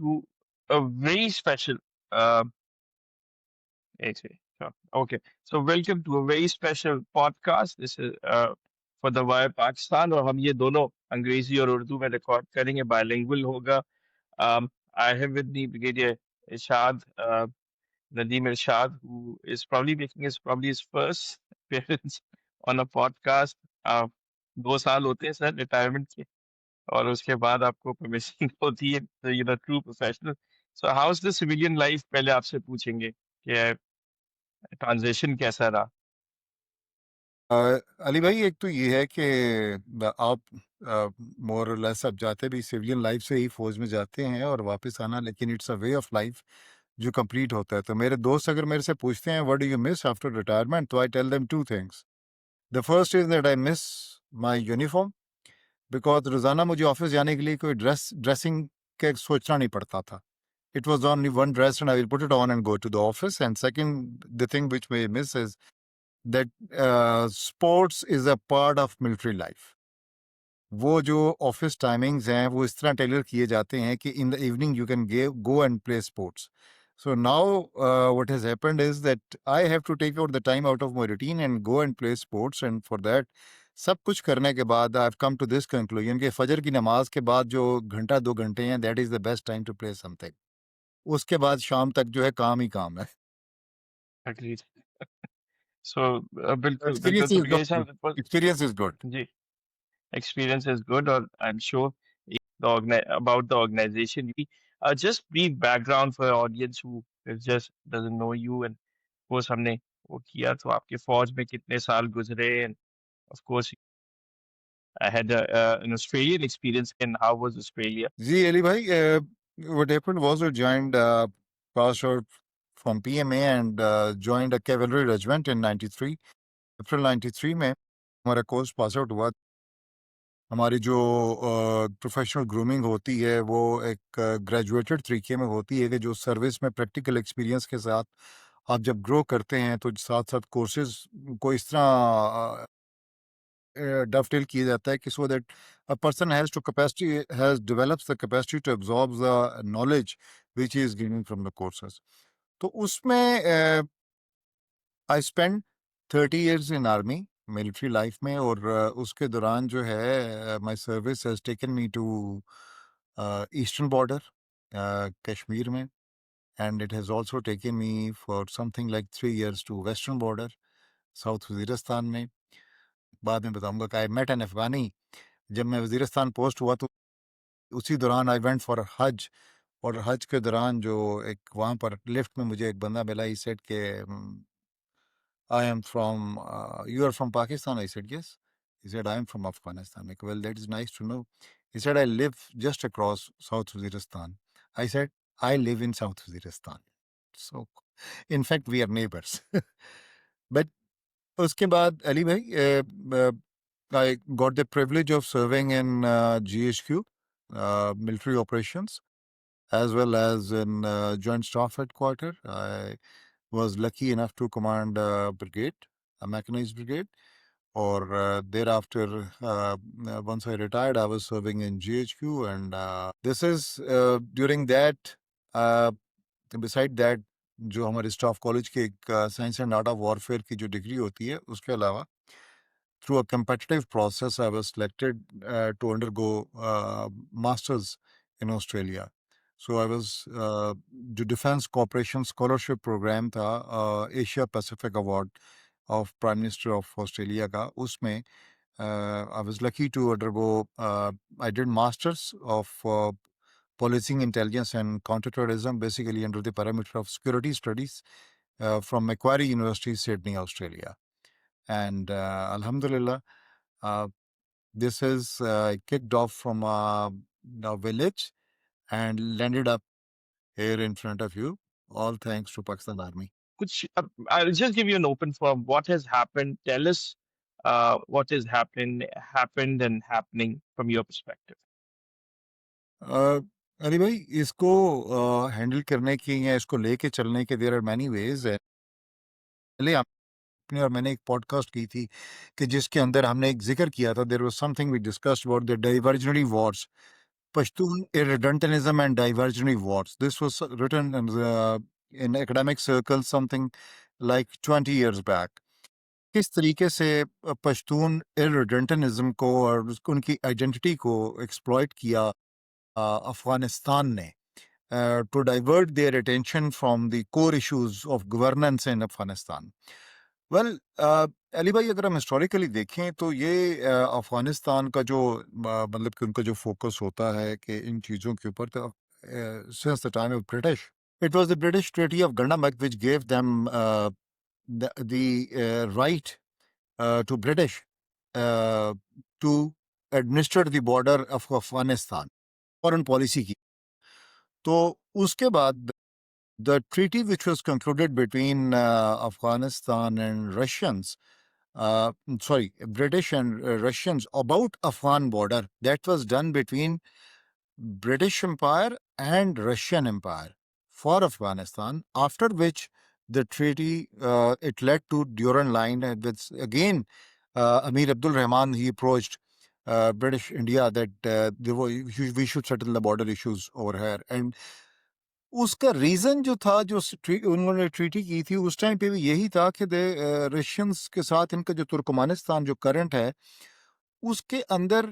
to a very special uh, sure. Okay. So welcome to a very special podcast. This is for the Wire Pakistan और हम ये दोनों अंग्रेजी और उर्दू में रिकॉर्ड करेंगे bilingual होगा. I have with me Brigadier Irshad, Nadeem Irshad, who is probably making his first appearance on a podcast. Uh, 2 साल होते हैं सर रिटायरमेंट के और उसके बाद आपको परमिशन होती है true professional. So how is the civilian life पहले आपसे पूछेंगे कि ट्रांजिशन कैसा रहा. अली भाई, एक तो ये है कि आप मोर और लेस आप जाते भी सिविलियन लाइफ से ही फौज में जाते हैं और वापस आना, लेकिन it's a way of life जो कंप्लीट होता है. तो मेरे दोस्त अगर मेरे से पूछते हैं what do you miss after retirement, तो I tell them two things. The first is that I miss my uniform, because रोजाना मुझे ऑफिस जाने के लिए कोई ड्रेसिंग के सोचना नहीं पड़ता था. It was only one dress and I will put it on and go to the office. And second, the thing which we miss is that sports is a part of military life. वो जो office timings हैं वो इस तरह Taylor किए जाते हैं कि in the evening you can go and play sports. So now what has happened is that I have to take out the time out of my routine and go and play sports, and for that सब कुछ करने के बाद I've come to this conclusion कि फजर की नमाज के बाद जो घंटा 2 घंटे हैं, that is the best time to play something. उसके बाद शाम तक जो है काम ही काम है. Agreed. So बिल्कुल बिल्कुल Experience तो is ब्रिगेडियर good. साहब बिल्कुल Experience is good. Ji. Experience is good और I'm sure about the organization. Just brief background for audience who just doesn't know you and of course हमने वो किया तो आपके फौज में कितने साल गुजरे and of course I had an Australian experience and how was Australia? जी अली भाई, what happened was I joined, passed out from PMA and joined a cavalry regiment in 93. अप्रैल 93 में हमारा कोर्स पास आउट हुआ. हमारी जो प्रोफेशनल ग्रूमिंग होती है वो एक ग्रेजुएटेड तरीके में होती है कि जो सर्विस में प्रैक्टिकल एक्सपीरियंस के साथ आप जब ग्रो करते हैं तो साथ साथ कोर्सेज को इस तरह dovetail किया जाता है कि so that a person has develops the capacity to absorb the knowledge which he is gaining from the courses. तो उसमें I spent 30 years in army military life में, और उसके दौरान जो है my service has taken me to eastern border Kashmir में, and it has also taken me for something like 3 years to western border south Waziristan में. बाद में बताऊंगा कि आई मेट एन अफगानी. जब मैं वजीरिस्तान पोस्ट हुआ तो उसी दौरान आई वेंट फॉर हज, और हज के दौरान जो एक वहाँ पर लिफ्ट में मुझे एक बंदा मिला. ही सेड के I am from you are from Pakistan. I said yes. He said I am from Afghanistan. मैं well that is nice to know. He said I live just across South Waziristan. I said I live in South Waziristan. So in fact we are neighbours. But उसके बाद अली भाई, I got the privilege of serving in GHQ, military operations, as well as in Joint Staff Headquarters. I was lucky enough to command a brigade, a mechanized brigade. Or thereafter, once I retired, I was serving in GHQ. And this is during that, beside that, जो हमारे staff college के एक science and art of warfare की जो degree होती है उसके अलावा through a competitive process, I was selected to undergo masters in Australia. So I was the Defense Cooperation Scholarship Program था Asia Pacific Award of Prime Minister of Australia का. उसमें I was lucky to undergo. I did masters of policing, intelligence, and counterterrorism, basically under the parameter of security studies from Macquarie University, Sydney, Australia. And Alhamdulillah, this is kicked off from a village and landed up here in front of you, all thanks to Pakistan Army. कुछ I'll just give you an open forum. What has happened? Tell us what is happened and happening from your perspective. अरे भाई, इसको handle करने की या इसको लेके चलने के देयर आर मैनी वेज. पहले आपने और मैंने एक पॉडकास्ट की थी कि जिसके अंदर हमने एक जिक्र किया था. There was something we discussed about the diversionary wars. Pashtun Irredentism and Diversionary Wars. This was written in academic circles something like 20 years back. किस तरीके से पश्तून इररेडेंटिज्म को और उनकी आइडेंटिटी को एक्सप्लॉइट किया अफगानिस्तान ने to divert their attention from the core issues of governance in Afghanistan. Well, Ali भाई अगर हम हिस्टोरिकली देखें तो ये अफगानिस्तान का जो मतलब कि उनका जो फोकस होता है कि इन चीज़ों के ऊपर तो since the time of British, it was the British Treaty of Gandamak which gave them the right to British to administer the border of Afghanistan, foreign policy की. तो उसके बाद the treaty which was concluded between Afghanistan and Russians, British and Russians about Afghan border, that was done between British Empire and Russian Empire for Afghanistan, after which the treaty, it led to Durand Line, and with again Amir Abdul Rahman, he approached British India that we should settle the border issues over here. And उसका reason जो था जो उन्होंने treaty की थी उस time पे भी यही था कि रशियंस के साथ इनका जो तुर्कमानिस्तान जो करंट है उसके अंदर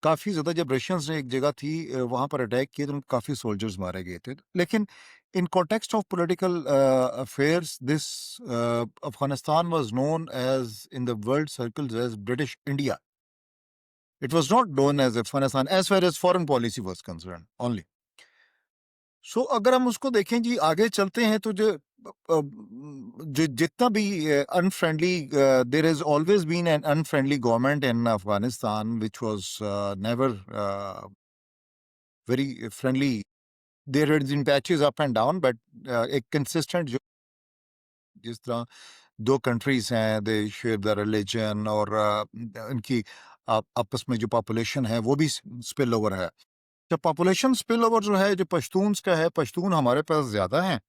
काफ़ी ज़्यादा जब रशियंस ने एक जगह थी वहाँ पर अटैक किए तो काफ़ी सोल्जर्स मारे गए थे लेकिन in context of political affairs, this Afghanistan was known as in the world circles as British India. It was not known as Afghanistan as far as foreign policy was concerned only. So अगर हम उसको देखें जी आगे चलते हैं तो जो जितना भी unfriendly, there has always been an unfriendly government in Afghanistan which was never very friendly. There had been patches up and down, but a consistent जिस तरह दो कंट्रीज हैं दे शेयर द रिलीजन और इनकी आपस में जो पॉपुलेशन है वो भी स्पिल ओवर है. जब पॉपुलेशन स्पिल ओवर जो है जो पश्तून्स का है, पश्तून हमारे पास ज़्यादा हैं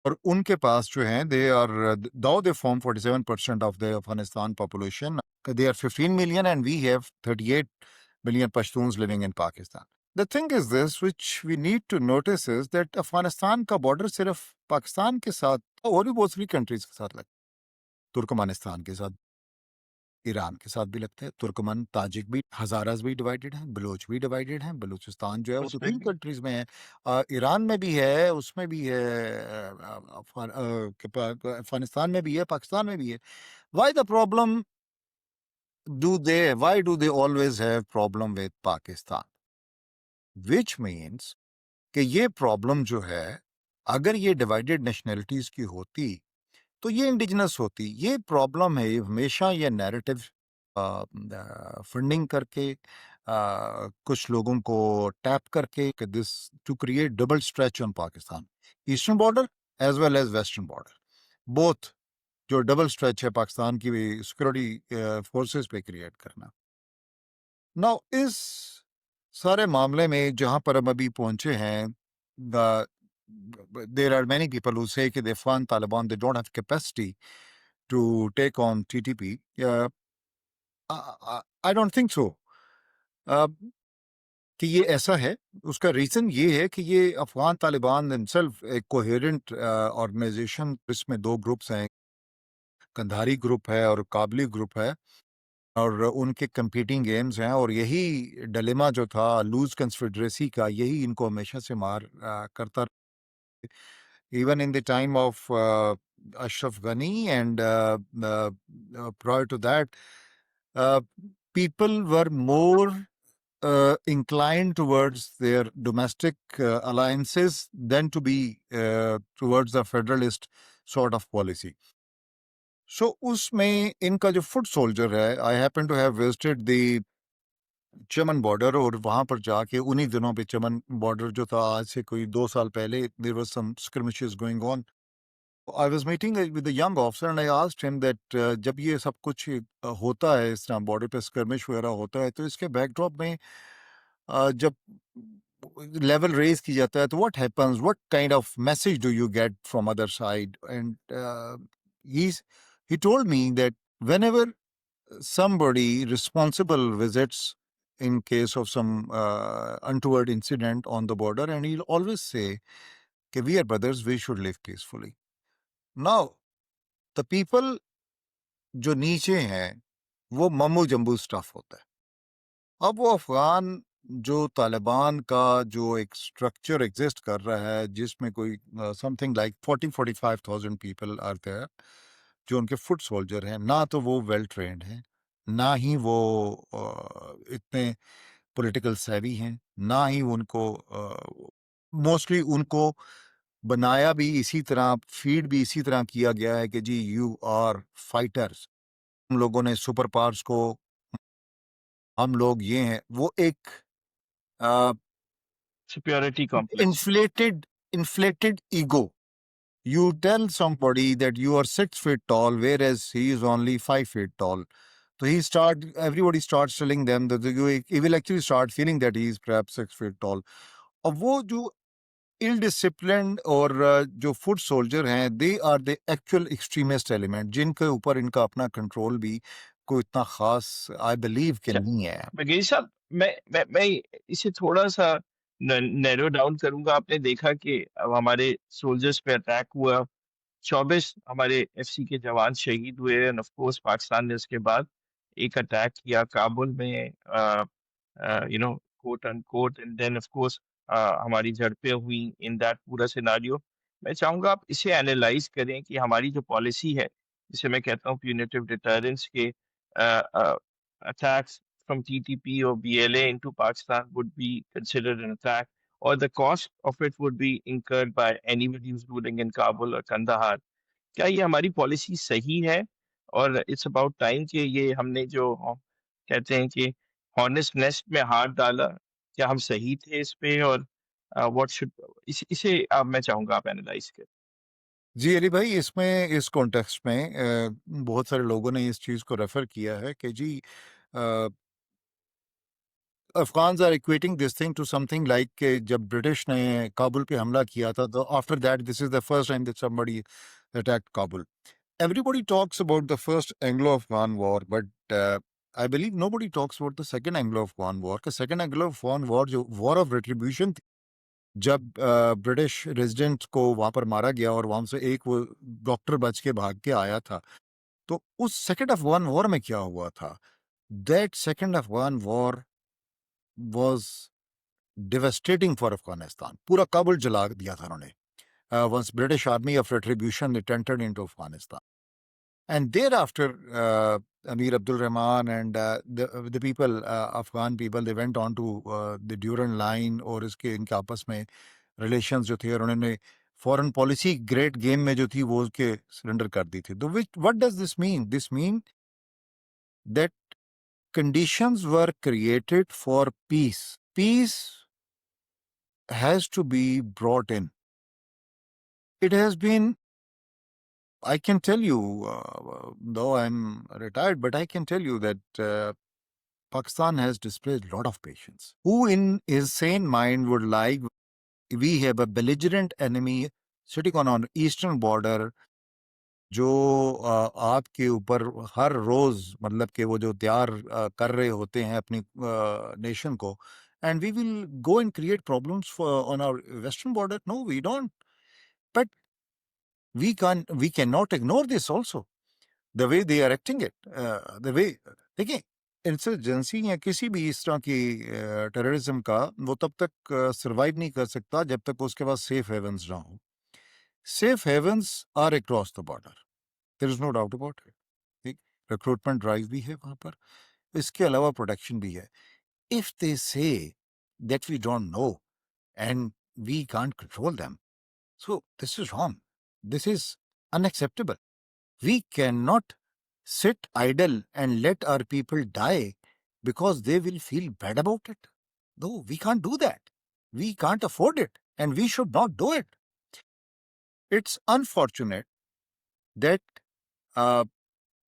और उनके पास जो हैं they are though they form 47% of the Afghanistan population. They are 15 million and we have 38 million Pashtuns living in Pakistan. The thing is this, which we need to notice is that Afghanistan का बॉर्डर सिर्फ पाकिस्तान के साथ और भी बहुत सारी countries के साथ लगता है. तुर्कमानिस्तान के साथ, ईरान के साथ भी लगता है. तुर्कमन, ताजिक भी, हजारास भी डिवाइडेड हैं, बलोच भी डिवाइडेड हैं. बलूचिस्तान जो है वो तो 3 कंट्रीज में है. ईरान में भी है, उसमें भी है, अफगानिस्तान में भी है, पाकिस्तान में भी है. Why the problem why do they always have problem with Pakistan? Which means कि ये प्रॉब्लम जो है अगर ये डिवाइडेड नेशनलिटीज की होती तो ये इंडिजिनस होती. ये प्रॉब्लम है हमेशा ये नैरेटिव फंडिंग करके कुछ लोगों को टैप करके this to create double stretch on Pakistan, eastern border as well as western border, both जो डबल स्ट्रेच है पाकिस्तान की सिक्योरिटी फोर्सेस पे क्रिएट करना. नाउ इस सारे मामले में जहां पर हम अभी पहुंचे हैं, there are many people who say that the Afghan Taliban, they don't have capacity to take on TTP. I don't think so. कि ये ऐसा है. उसका रीज़न ये है कि ये अफगान तालिबान themselves एक कोहेरेंट ऑर्गेनाइजेशन, इसमें 2 ग्रुप्स हैं, कंधारी ग्रुप है और काबली ग्रुप है और उनके कंपीटिंग गेम्स हैं और यही डिलेमा जो था लूज कंफेडरेसी का यही इनको हमेशा से मार करता. Even in the time of Ashraf Ghani and prior to that, people were more inclined towards their domestic alliances than to be towards the federalist sort of policy. So उसमें इनका जो फुट सोल्जर है, I happen to have visited the Chaman border और वहां पर जाके उन्हीं दिनों पे चमन बॉर्डर जो था आज से कोई 2 साल पहले there was some skirmishes going on. I was meeting with a young officer and I asked him that जब ये सब कुछ होता है इस तरह बॉर्डर पे स्क्रिमिश वगैरह होता है तो इसके बैकड्रॉप में जब लेवल रेज की जाता है तो what happens, what kind of message do you get from other side. And he told me that whenever somebody responsible visits in case of some untoward incident on the border, and he'll always say, "Okay, we are brothers, we should live peacefully." Now, the people जो नीचे हैं वो Mamu Jambu stuff होता है. अब वो अफगान जो तालिबान का जो एक स्ट्रक्चर एग्जिस्ट कर रहा है जिसमें कोई something like 40-45,000 people are there जो उनके फुट सोल्जर हैं, ना तो वो वेल ट्रेंड हैं, ना ही वो इतने पॉलिटिकल सेवी हैं, ना ही उनको मोस्टली उनको बनाया भी इसी तरह, फीड भी इसी तरह किया गया है कि जी यू आर फाइटर्स, हम लोगों ने सुपर पावर्स को, हम लोग ये हैं, वो एक Superiority complex. inflated ego. You tell somebody that you are 6 feet tall, whereas he is only 5 feet tall. So everybody starts telling them that he will actually start feeling that he is perhaps 6 feet tall. और वो जो ill disciplined और जो foot soldier हैं, they are the actual extremist element जिनके ऊपर इनका अपना कंट्रोल भी कोई इतना खास I believe कि अच्छा, नहीं है. बघेल साहब, मैं इसे थोड़ा सा नैरो डाउन करूंगा. आपने देखा कि अब हमारे सोल्जर्स पे अटैक हुआ, 24 हमारे एफसी के जवान शहीद हुए, एंड ऑफ कोर्स पाकिस्तान ने उसके बाद एक अटैक किया काबुल में, quote unquote, and then of course हमारी झड़पें हुई इन दैट पूरा सिनारियो. मैं चाहूंगा आप इसे एनालाइज करें कि हमारी जो पॉलिसी है, जिसे मैं कहता हूँ प्यूनिटिव डिटरेंस के, attacks from TTP or BLA into Pakistan would be considered an attack, or the cost of it would be incurred by anybody who's ruling in Kabul or Kandahar. क्या ये हमारी policy सही है? और it's about time कि ये हमने जो कहते हैं कि हॉनेस्ट नेस्ट में हाथ डाला, क्या हम सही थे इस पे? और व्हाट शुड इसे मैं चाहूंगा आप एनालाइज करें. जी अली भाई, इसमें इस कॉन्टेक्स्ट में बहुत सारे लोगों ने इस चीज़ को रेफर किया है कि जी Afghans are equating this thing to something like कि जब ब्रिटिश ने काबुल पे हमला किया था, तो after that this is the first time that somebody attacked Kabul. Everybody talks about the first Anglo-Afghan war, but I believe nobody talks about the second Anglo-Afghan war. The second Anglo-Afghan war जो war of retribution थी, जब British resident को वहां पर मारा गया और वहां से एक वो डॉक्टर बच के भाग के आया था, तो उस सेकेंड अफगान वॉर में क्या हुआ था? That second Afghan war was devastating for Afghanistan. पूरा काबुल जला दिया था उन्होंने. Once British army of retribution entered into Afghanistan. And thereafter, Amir Abdul Rahman and the people, Afghan people, they went on to the Durand Line, और इसके इनके आपस में रिलेशंस जो थे, और उन्होंने फॉरेन पॉलिसी ग्रेट गेम में जो थी वो उसके सरेंडर कर दी थी. तो what does this mean? This mean that conditions were created for peace. Peace has to be brought in. It has been, I can tell you, though I'm retired, but I can tell you that Pakistan has displayed a lot of patience. Who in his sane mind would like, we have a belligerent enemy sitting on eastern border, जो आपके ऊपर हर रोज मतलब कि वो जो तैयार कर रहे होते हैं अपनी नेशन को, and we will go and create problems on our western border? No, we don't. But we cannot ignore this also, the way they are acting it, the way. देखिए, इंसर्जेंसी या किसी भी इस तरह की टेररिज्म का, वो तब तक सर्वाइव नहीं कर सकता जब तक उसके पास सेफ हेवंस ना हो. Safe havens are across the border, there is no doubt about it. ठीक, रिक्रूटमेंट ड्राइव भी है वहां पर, इसके अलावा प्रोटेक्शन भी है. If they say that we don't know and we can't control them, so this is wrong, this is unacceptable. We cannot sit idle and let our people die because they will feel bad about it. No, we can't do that. We can't afford it, and we should not do it. It's unfortunate that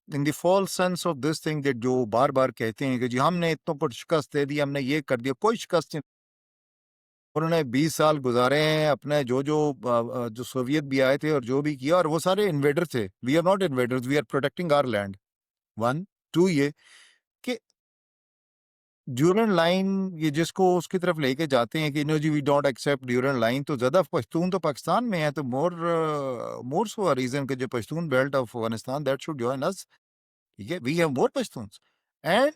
in the false sense of this thing, that जो बार बार कहते हैं कि जी हमने इतनों को शिकस्त दे दी, हमने ये कर दिया, कोई शिकस्त नहीं. उन्होंने 20 साल गुजारे हैं अपने, जो सोवियत भी आए थे और जो भी किया, और वो सारे इन्वेडर थे. We are not invaders, we are protecting our land. One, two, ये कि ड्यूरेंट लाइन ये जिसको उसकी तरफ लेके जाते हैं कि नो जी we don't accept Durand line, तो ज्यादा पश्तून तो पाकिस्तान में है, तो मोर सो अ रीजन कि जो Pashtun belt of Afghanistan that should join us. ठीक है, we have more Pashtuns and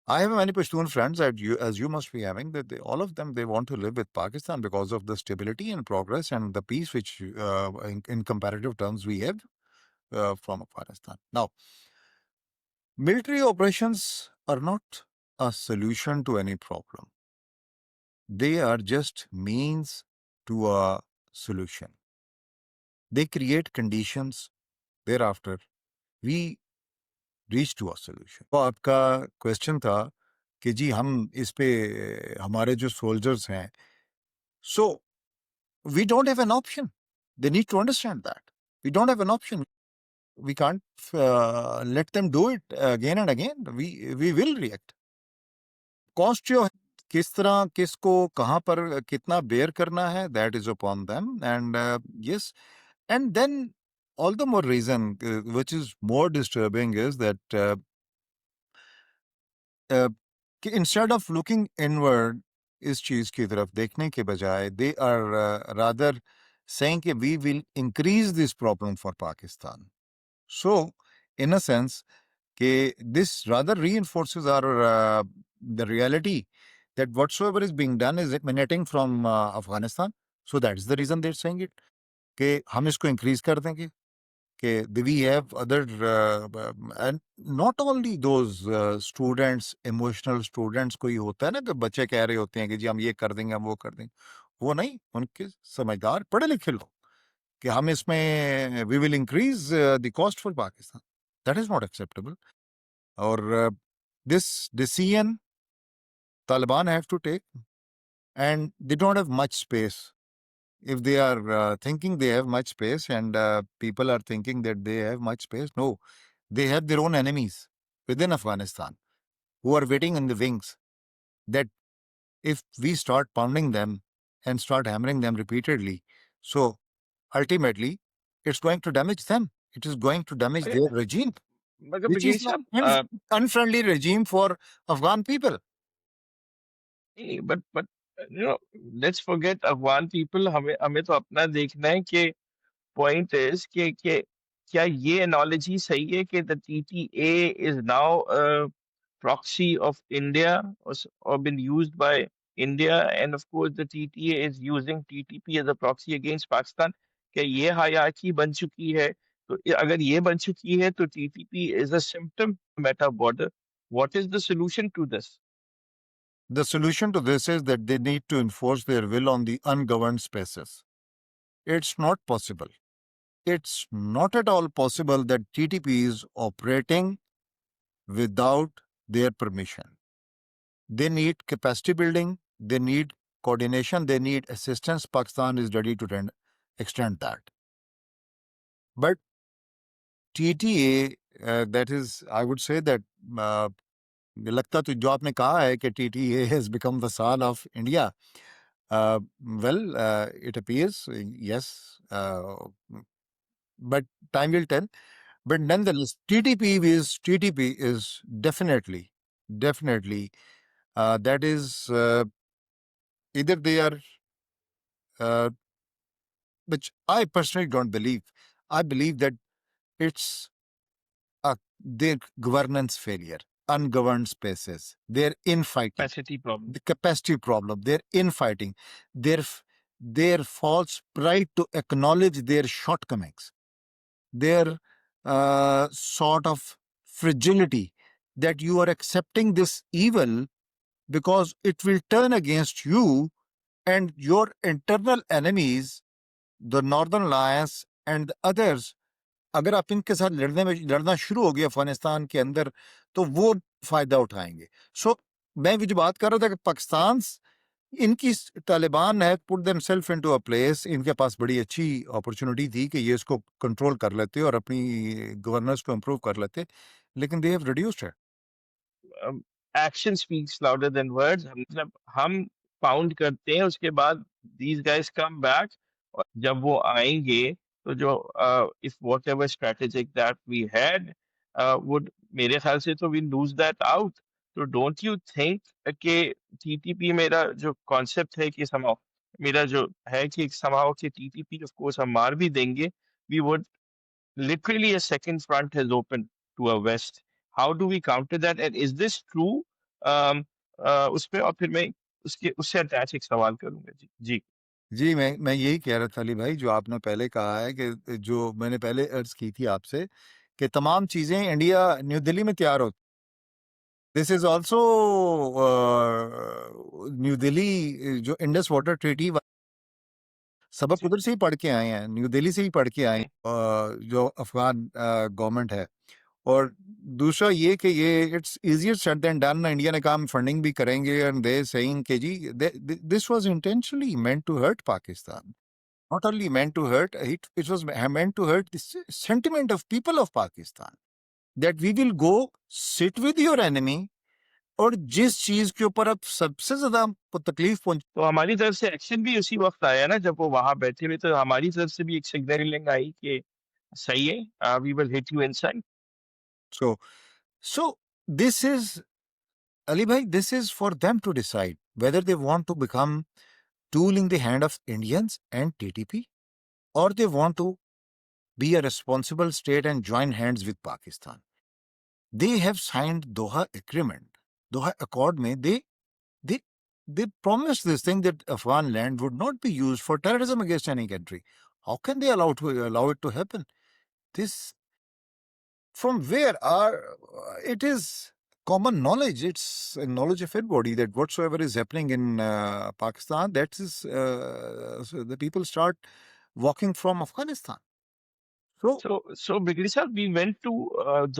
I have many Pashtun friends that you, as you must be having, that all of them they want to live with Pakistan because of the stability and progress and the peace which, in comparative terms, we have from Afghanistan. Now, military operations are not a solution to any problem. They are just means to a solution. They create conditions. Thereafter, we reach to a solution. तो आपका question था कि जी हम इस पे हमारे जो सोल्जर्स हैं, so we don't have an option. They need to understand that. We don't have an option. We can't let them do it again and again. We will react. Cost जो है, किस तरह किसको कहाँ पर कितना बेयर करना है, that is upon them. And yes, and then all the more reason which is more disturbing is that कि instead of looking inward इस चीज की तरफ देखने के बजाय they are rather saying कि we will increase this problem for Pakistan. So in a sense कि this rather reinforces our the reality that whatsoever is being done is emanating from Afghanistan. So that's the reason they're saying it कि हम इसको increase कर देंगे कि we have other and not only those students, emotional students, कोई होता है ना कि बच्चे कह रहे होते हैं कि जी हम ये कर देंगे, हम वो कर देंगे, वो नहीं, उनके समझदार पढ़े लिखे लोग कि हम इसमें we will increase the cost for Pakistan. That is not acceptable. और this decision Taliban have to take, and they don't have much space. If they are thinking they have much space and people are thinking that they have much space, no, they have their own enemies within Afghanistan who are waiting in the wings. That if we start pounding them and start hammering them repeatedly, so ultimately it's going to damage them. It is going to damage अरे, their regime, मगर which brigade is not साहब, unfriendly regime for Afghan people. but let's forget Afghan people. हमें हमें तो अपना देखना है कि point is कि क्या ये analogy सही है कि the TTA is now a proxy of India, or been used by India, and of course the TTA is using TTP as a proxy against Pakistan. क्या ये hierarchy बन चुकी है? तो अगर ये बन चुकी है तो TTP is a symptom at our border. What is the solution to this? The solution to this is that they need to enforce their will on the ungoverned spaces. It's not possible. It's not at all possible that TTP is operating without their permission. They need capacity building, they need coordination, they need assistance. Pakistan is ready to extend that. But TTA, that is, I would say that लगता तो जो आपने कहा है कि TTA has become the son of India. Well, it appears, yes, but time will tell. But nonetheless, TTP is definitely, that is either they are, which I personally don't believe. I believe that it's their governance failure, ungoverned spaces, their infighting, Capacity problem. the capacity problem, their infighting, their false pride to acknowledge their shortcomings, their sort of fragility that you are accepting this evil because it will turn against you and your internal enemies, the Northern Alliance and the others. अगर आप इनके साथ लड़ना शुरू हो गया अफगानिस्तान के अंदर तो वो फायदा उठाएंगे. सो मैं भी जो बात कर रहा था कि पाकिस्तान इनकी तालिबान है put themselves into a place, इनके पास बड़ी अच्छी अपॉर्चुनिटी थी कि ये इसको कंट्रोल कर लेते और अपनी गवर्नेंस को इम्प्रूव कर लेते, लेकिन they have reduced it. Action speaks louder than words. मतलब हम पाउंड करते हैं, उसके बाद these guys come back, और जब वो आएंगे तो जो if whatever strategic that we had would, मेरे ख्याल से तो we lose that out. तो डोंट यू थिंक कि टीटीपी मेरा जो कॉन्सेप्ट है कि समहाउ मेरा जो है कि समहाउ कि टीटीपी ऑफ कोर्स हम मार भी देंगे, we would literally a second front has opened to our west. How do we counter that? And is this true? उस पे और फिर मैं उसके उससे अटैच एक सवाल करूंगा जी जी जी, मैं यही कह रहा था अली भाई, जो आपने पहले कहा है कि जो मैंने पहले अर्ज़ की थी आपसे कि तमाम चीज़ें इंडिया न्यू दिल्ली में तैयार होती। This is also new Delhi जो इंडस वाटर ट्रीटी सबक जी उधर से ही पढ़ के आए हैं, न्यू दिल्ली से ही पढ़ के आए हैं, जो अफ़गान गवर्नमेंट है। और दूसरा ये कि ये it's easier said than done. India ने कहा हम फंडिंग भी करेंगे एंड दे सेइंग कि जी this was intentionally meant to hurt Pakistan. Not only meant to hurt, it was meant to hurt the sentiment of people of Pakistan. That we will go sit with your enemy और जिस चीज के ऊपर अब सबसे ज्यादा आपको तकलीफ पहुंच। तो हमारी तरफ से एक्शन भी उसी वक्त आया ना जब वो वहां बैठे हुए, तो हमारी तरफ से भी एक सिग्नलिंग आई कि सही है, we will hit you inside. So, so this is Ali bhai, this is for them to decide whether they want to become tool in the hand of Indians and TTP, or they want to be a responsible state and join hands with Pakistan. They have signed Doha Agreement. Doha Accord mein they they promised this thing that Afghan land would not be used for terrorism against any country. How can they allow it to happen? This from where are it is common knowledge. It's a knowledge of everybody that whatsoever is happening in Pakistan, that is so the people start walking from Afghanistan. So So Brigadier sir, we went to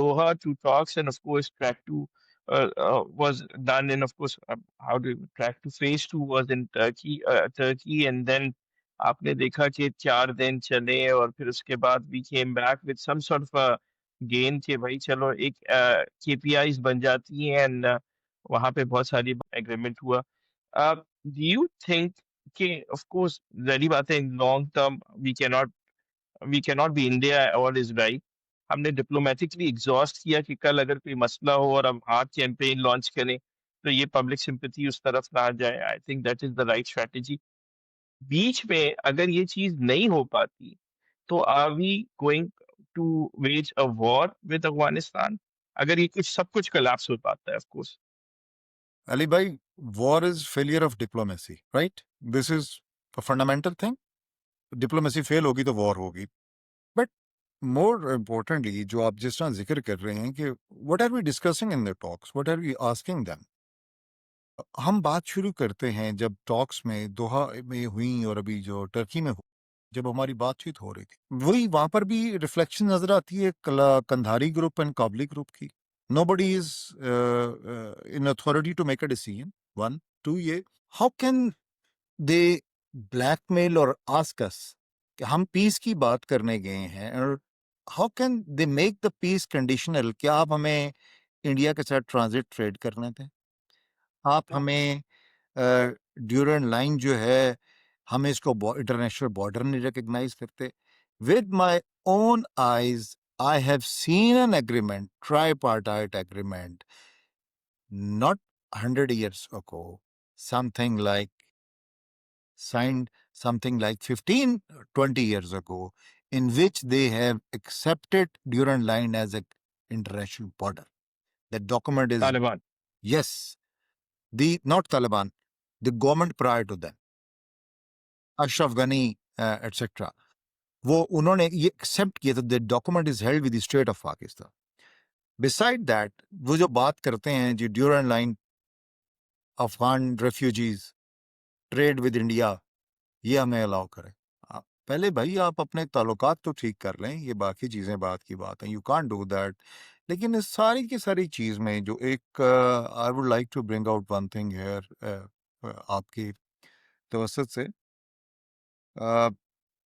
Doha to talks, and of course, track two was done, and of course, how do track to phase two was in Turkey, and then आपने देखा कि 4 दिन चले और फिर उसके बाद we came back with some sort of a gain कि भाई चलो एक KPIs बन जाती हैं, and वहाँ पे बहुत सारी एग्रीमेंट हुआ। Do you think कि of course, जारी बात है, in long term we cannot be India all is right. हमने डिप्लोमेटिकली एग्जॉस्ट किया कि कल अगर कोई मसला हो और हम हार्ड कैंपेन लॉन्च करें तो ये पब्लिक सिंपैथी उस तरफ ना जाए। I think that is the right strategy. बीच में अगर ये चीज नहीं हो पाती तो are we going to wage a war with Afghanistan? अगर ये कुछ सब कुछ कोलैप्स हो पाता है of course. Ali bhai, war is failure of diplomacy, right? This is a fundamental thing. Diplomacy fail होगी तो war होगी. But more importantly, जो आप जिस तरह जिक्र कर रहे हैं कि what are we discussing in the talks? What are we asking them? हम बात शुरू करते हैं जब टॉक्स में दोहा में हुई और अभी जो टर्की में हुई, जब हमारी बातचीत हो रही थी, वही वहां पर भी रिफ्लेक्शन नजर आती है कंधारी ग्रुप एंड काबली ग्रुप की। Nobody is in authority to make a decision. One, two, ये how can they blackmail or ask us कि हम पीस की बात करने गए हैं, और how can they make the peace conditional कि आप हमें इंडिया के साथ ट्रांजिट ट्रेड करने दें, आप हमें ड्यूरन लाइन जो है हम इसको इंटरनेशनल बॉर्डर नहीं रिकग्नाइज करते। With my own eyes I have seen an agreement, tripartite agreement, not 100 years ago, something like signed something like 15 20 years ago, in which they have accepted Durand Line as a international border. That document is, Taliban. yes, the not Taliban, the government prior to them, Ashraf Ghani, etc. वो उन्होंने ये accept किया था, the document is held with the state of Pakistan. Beside that वो जो बात करते हैं जी Durand line, Afghan refugees, trade with India, ये हमें अलाउ करें। पहले भाई आप अपने ताल्लुकात तो ठीक कर लें, ये बाकी चीज़ें बात की बात है, यू कांट डू दैट। लेकिन इस सारी की सारी चीज़ में जो एक I would like to bring out one thing here आपकी तवसत से,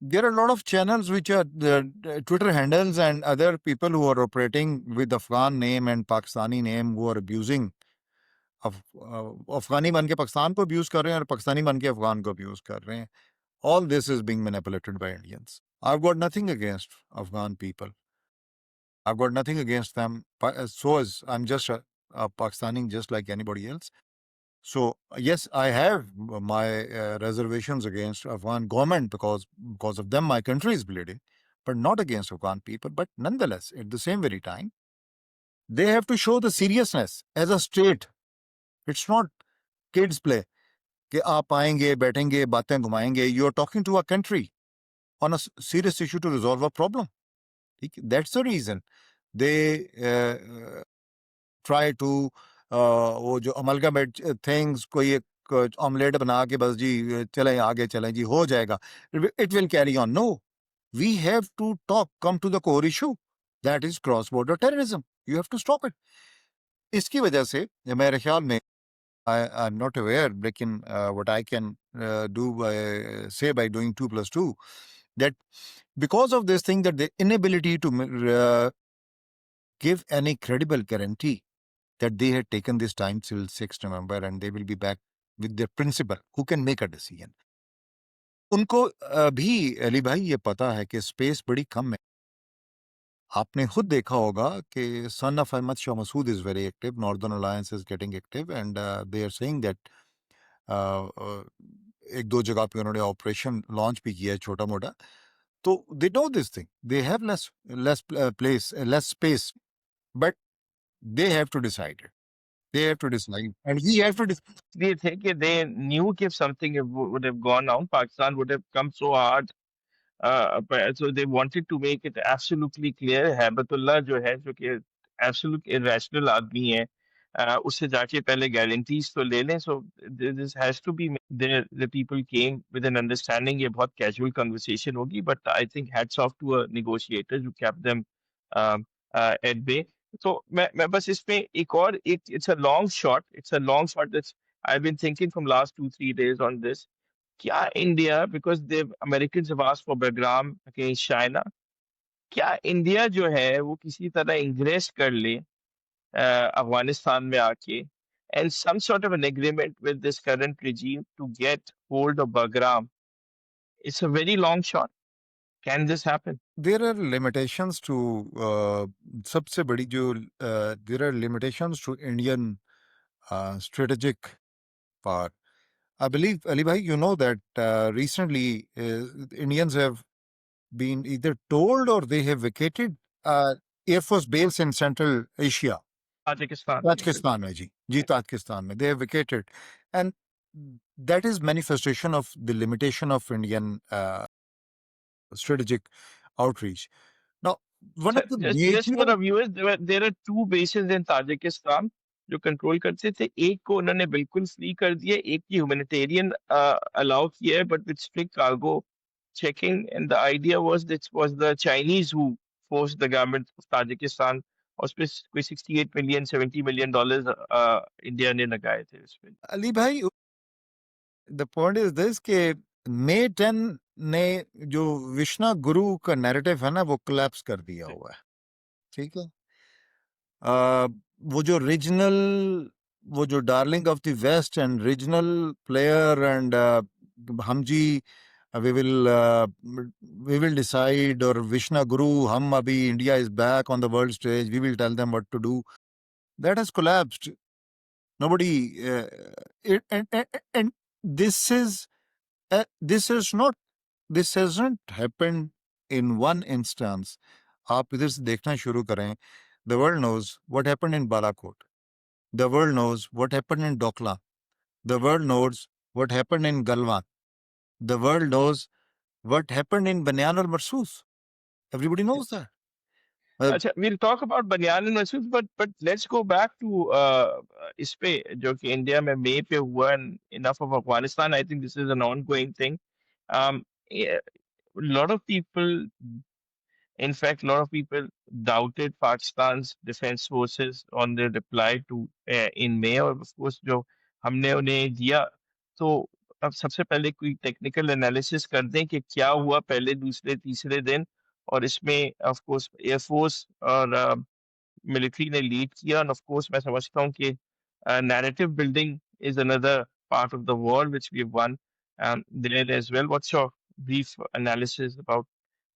there are a lot of channels which are Twitter handles and other people who are operating with Afghan name and Pakistani name who are abusing अफगानी बन के पाकिस्तान को abuse कर रहे हैं और पाकिस्तानी बन के अफगान को अब्यूज कर रहे हैं। All this is being manipulated by Indians. I've got nothing against Afghan people. I've got nothing against them. So as I'm just Pakistani just like anybody else. So yes, I have my reservations against Afghan government because of them my country is bleeding, but not against Afghan people. But nonetheless, at the same very time, they have to show the seriousness as a state. It's not kids play. कि आप आएंगे बैठेंगे बातें घुमाएंगे. You are talking to a country on a serious issue to resolve a problem. That's the reason they try to वो जो amalgamate things, कोई एक ऑमलेट बना के बस जी चलें आगे चलें जी हो जाएगा. It will carry on. No, we have to come to the core issue, that is cross border terrorism. You have to stop it. इसकी वजह से मेरे ख्याल में I'm not aware, लेकिन what I can say by doing 2+2, that because of this thing, that the inability to give any credible guarantee that they had taken this time till 6th November and they will be back with their principal who can make a decision. उनको भी अली भाई ये पता है कि space बड़ी कम है. आपने खुद देखा होगा कि son of Ahmad Shah Massoud is very active, northern alliance is getting active and they are saying that एक दो जगह पे उन्होंने ऑपरेशन लॉन्च भी किया है छोटा मोटा. तो दे know this thing, they have less less place less space, but they have to decide it. They have to decide, and we have to. They think they knew if something would have gone down, Pakistan would have come so hard. So they wanted to make it absolutely clear. Habatullah जो है जो कि absolute irrational आदमी है, उससे जाके पहले guarantees तो ले लें. So this has to be there. The people came with an understanding. ये बहुत casual conversation होगी, but I think hats off to a negotiator who kept them at bay. तो मैं बस इसमें एक और एक it's a long shot. It's a long shot. That's I've been thinking from last 2-3 days on this. क्या India because they American have asked for Bagram against China, क्या India जो है वो किसी तरह इंग्रेस कर ले अफगानिस्तान में आके and some sort of an agreement with this current regime to get hold of Bagram. It's a very long shot. Can this happen? There are limitations to सबसे बड़ी जो there are limitations to Indian strategic power. I believe, Ali Bhai, you know that recently Indians have been either told or they have vacated Air Force base in Central Asia. Tajikistan. Tajikistan में जी Tajikistan में they have vacated, and that is manifestation of the limitation of Indian strategic outreach. Now, one Sir, of the just for major our viewers, there are two bases in Tajikistan जो control करते थे. एक को उन्होंने बिल्कुल free कर दिया, एक की ह्यूमैनिटेरियन अलाउ किया है but with strict cargo checking. And the idea was that it was the Chinese who forced the government of Tajikistan. और उस पे कोई 68 मिलियन $70 million इंडिया ने लगाए थे उस पे. Ali Bhai, the point is this कि May 10 ने जो विष्णा गुरु का नैरेटिव है ना वो कोलैप्स कर दिया हुआ है. ठीक है. वो जो रीजनल वो जो darling of the west and regional player and हम जी we will decide, or Vishnu Guru, hum abhi India is back on the world stage, we will tell them what to do. That has collapsed. Nobody, and this hasn't happened in one instance. आप इधर से देखना शुरू करें. The world knows what happened in Balakot. The world knows what happened in Dokla. The world knows what happened in Galwan. The world knows what happened in Banyan or Marsus. Everybody knows that. अच्छा, we'll talk about Banyan and Masood, but let's go back to इस पे जो कि India में मई पे हुआ. And enough of Afghanistan. I think this is an ongoing thing. Yeah, a lot of people, in fact, a lot of people doubted Pakistan's defense forces on their reply to in May. और of course जो हमने उन्हें दिया, तो अब सबसे पहले कोई टेक्निकल एनालिसिस कर दें कि क्या हुआ पहले दूसरे तीसरे दिन. और इसमें ऑफ कोर्स एयरफोर्स और मिलिट्री ने लीड किया. एंड ऑफ कोर्स मैं समझता हूँ कि narrative building is another part of the war which we won there as well. What's your brief analysis about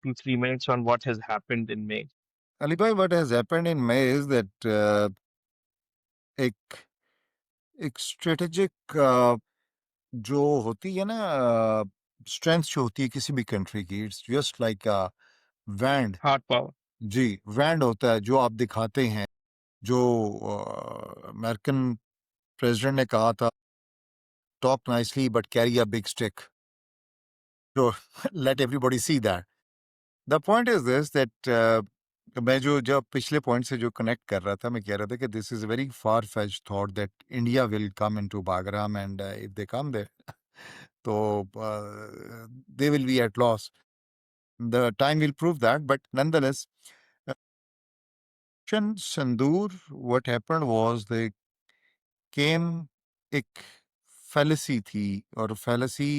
2-3 minutes on what has happened in May? Ali Bhai, what has happened in May is that एक एक strategic जो होती है ना strength जो होती है किसी भी कंट्री की, it's just like wand. Hard power. जी, वैंड होता है जो आप दिखाते हैं, जो अमेरिकन प्रेसिडेंट ने कहा था, talk nicely but carry a big stick, तो let everybody see that. The point is this that मैं जो जब पिछले पॉइंट से जो कनेक्ट कर रहा था, मैं कह रहा था कि this is very far fetch thought that India will come into Bagram, and if they come there तो they will be at loss. The time will prove that, but nonetheless, uh, Operation Sindoor, what happened was they came, एक fallacy थी, और fallacy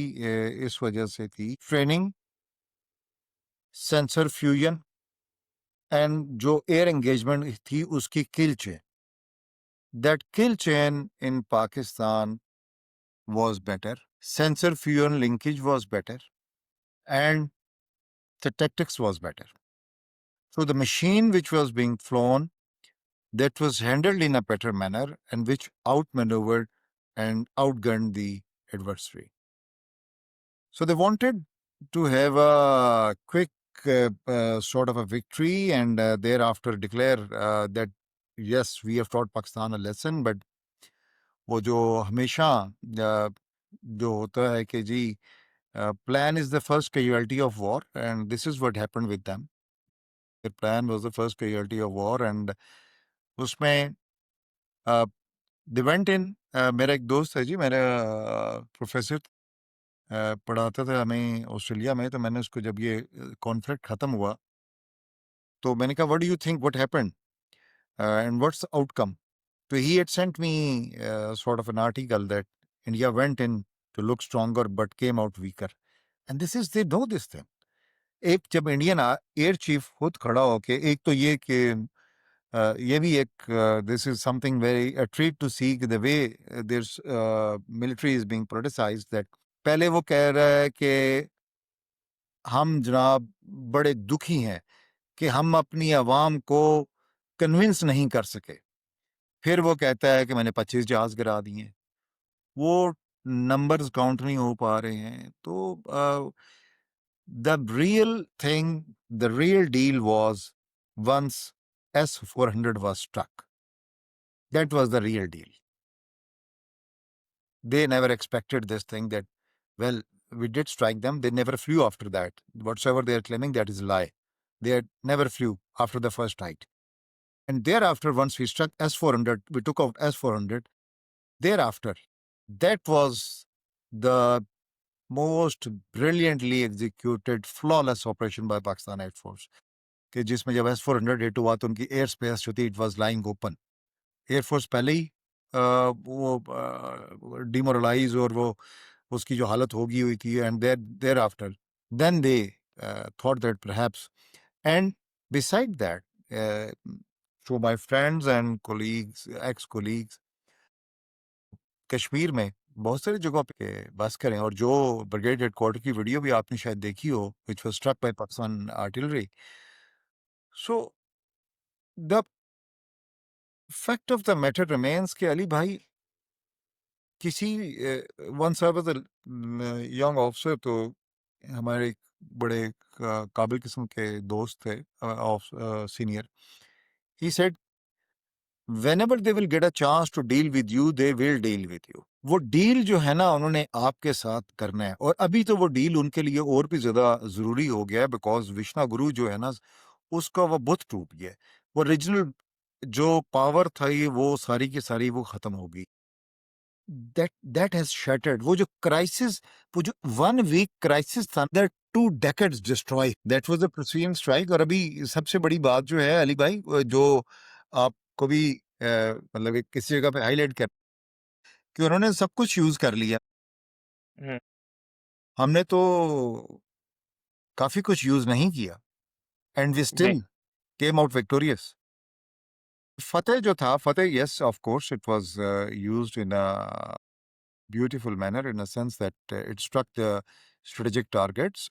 इस वजह से थी training, sensor fusion, and जो air engagement थी उसकी kill chain, that kill chain in Pakistan was better, sensor fuel linkage was better, and the tactics was better. So the machine which was being flown, that was handled in a better manner and which outmaneuvered and outgunned the adversary. So they wanted to have a quick sort of a victory, and thereafter declare that yes, we have taught Pakistan a lesson, but वो जो हमेशा जो होता है कि जी plan is the first casualty of war, and this is what happened with them. Their plan was the first casualty of war, and उसमें they went in, मेरा एक दोस्त है जी, मेरा प्रोफेसर पढ़ाता था हमें ऑस्ट्रेलिया में, तो मैंने उसको जब ये कॉन्फ्लिक्ट खत्म हुआ तो मैंने कहा what do you think what happened and what's outcome, तो he had sent me sort of an article that India went in to look stronger but came out weaker, and this is they know this thing. एक जब Indian air chief खुद खड़ा होके, एक तो ये कि ये भी एक this is something very a treat to see the way their military is being criticised, that पहले वो कह रहा है कि हम जनाब बड़े दुखी हैं कि हम अपनी आवाम को कन्विंस नहीं कर सके, फिर वो कहता है कि मैंने 25 जहाज गिरा दिए, वो नंबर्स काउंट नहीं हो पा रहे हैं। तो the real thing, the real deal was once S-400 was struck. That was the real deal. They never expected this thing that, well, we did strike them. They never flew after that. Whatsoever they are claiming, that is a lie. They never flew after the first strike. And thereafter, once we struck S-400, we took out S-400. Thereafter, that was the most brilliantly executed, flawless operation by Pakistan Air Force. कि जिसमें जब S-400 hit हुआ तो उनकी air space जो थी it was lying open, air force पहले ही वो डिमोरलाइज और वो उसकी जो हालत होगी हुई थी, and thereafter then they thought that perhaps, and beside that so my friends and colleagues, ex colleagues, Kashmir में बहुत सारी जगहों पे बस करें, और जो ब्रिगेड हेडक्वार्टर की वीडियो भी आपने शायद देखी हो, which was struck by Pakistan artillery. So the fact of the matter remains कि अली भाई किसी once I was a young officer, तो हमारे एक बड़े काबिल किस्म के दोस्त थे senior, he said whenever they will get a chance to deal with you they will deal with you. वो डील जो है ना उन्होंने आपके साथ करना है, और अभी तो वो डील उनके लिए और भी ज्यादा जरूरी हो गया है, बिकॉज विष्णा गुरु जो है ना उसका वो बुत टूट गया है, वो ओरिजिनल जो पावर था ये वो सारी की सारी वो खत्म हो गई। that has shattered, वो जो क्राइसिस, वो जो 1 week क्राइसिस था, that 2 decades destroy, that was a precision strike। और अभी सबसे बड़ी बात जो है अली भाई, जो आपको भी मतलब किसी जगह पे हाईलाइट कर कि उन्होंने सब कुछ यूज कर लिया, हम्म। हमने तो काफी कुछ यूज नहीं किया, एंड वी नहीं। Still came out victorious. फतेह जो था, फतेह yes of course it was used in a beautiful manner, in a sense that it struck the strategic targets,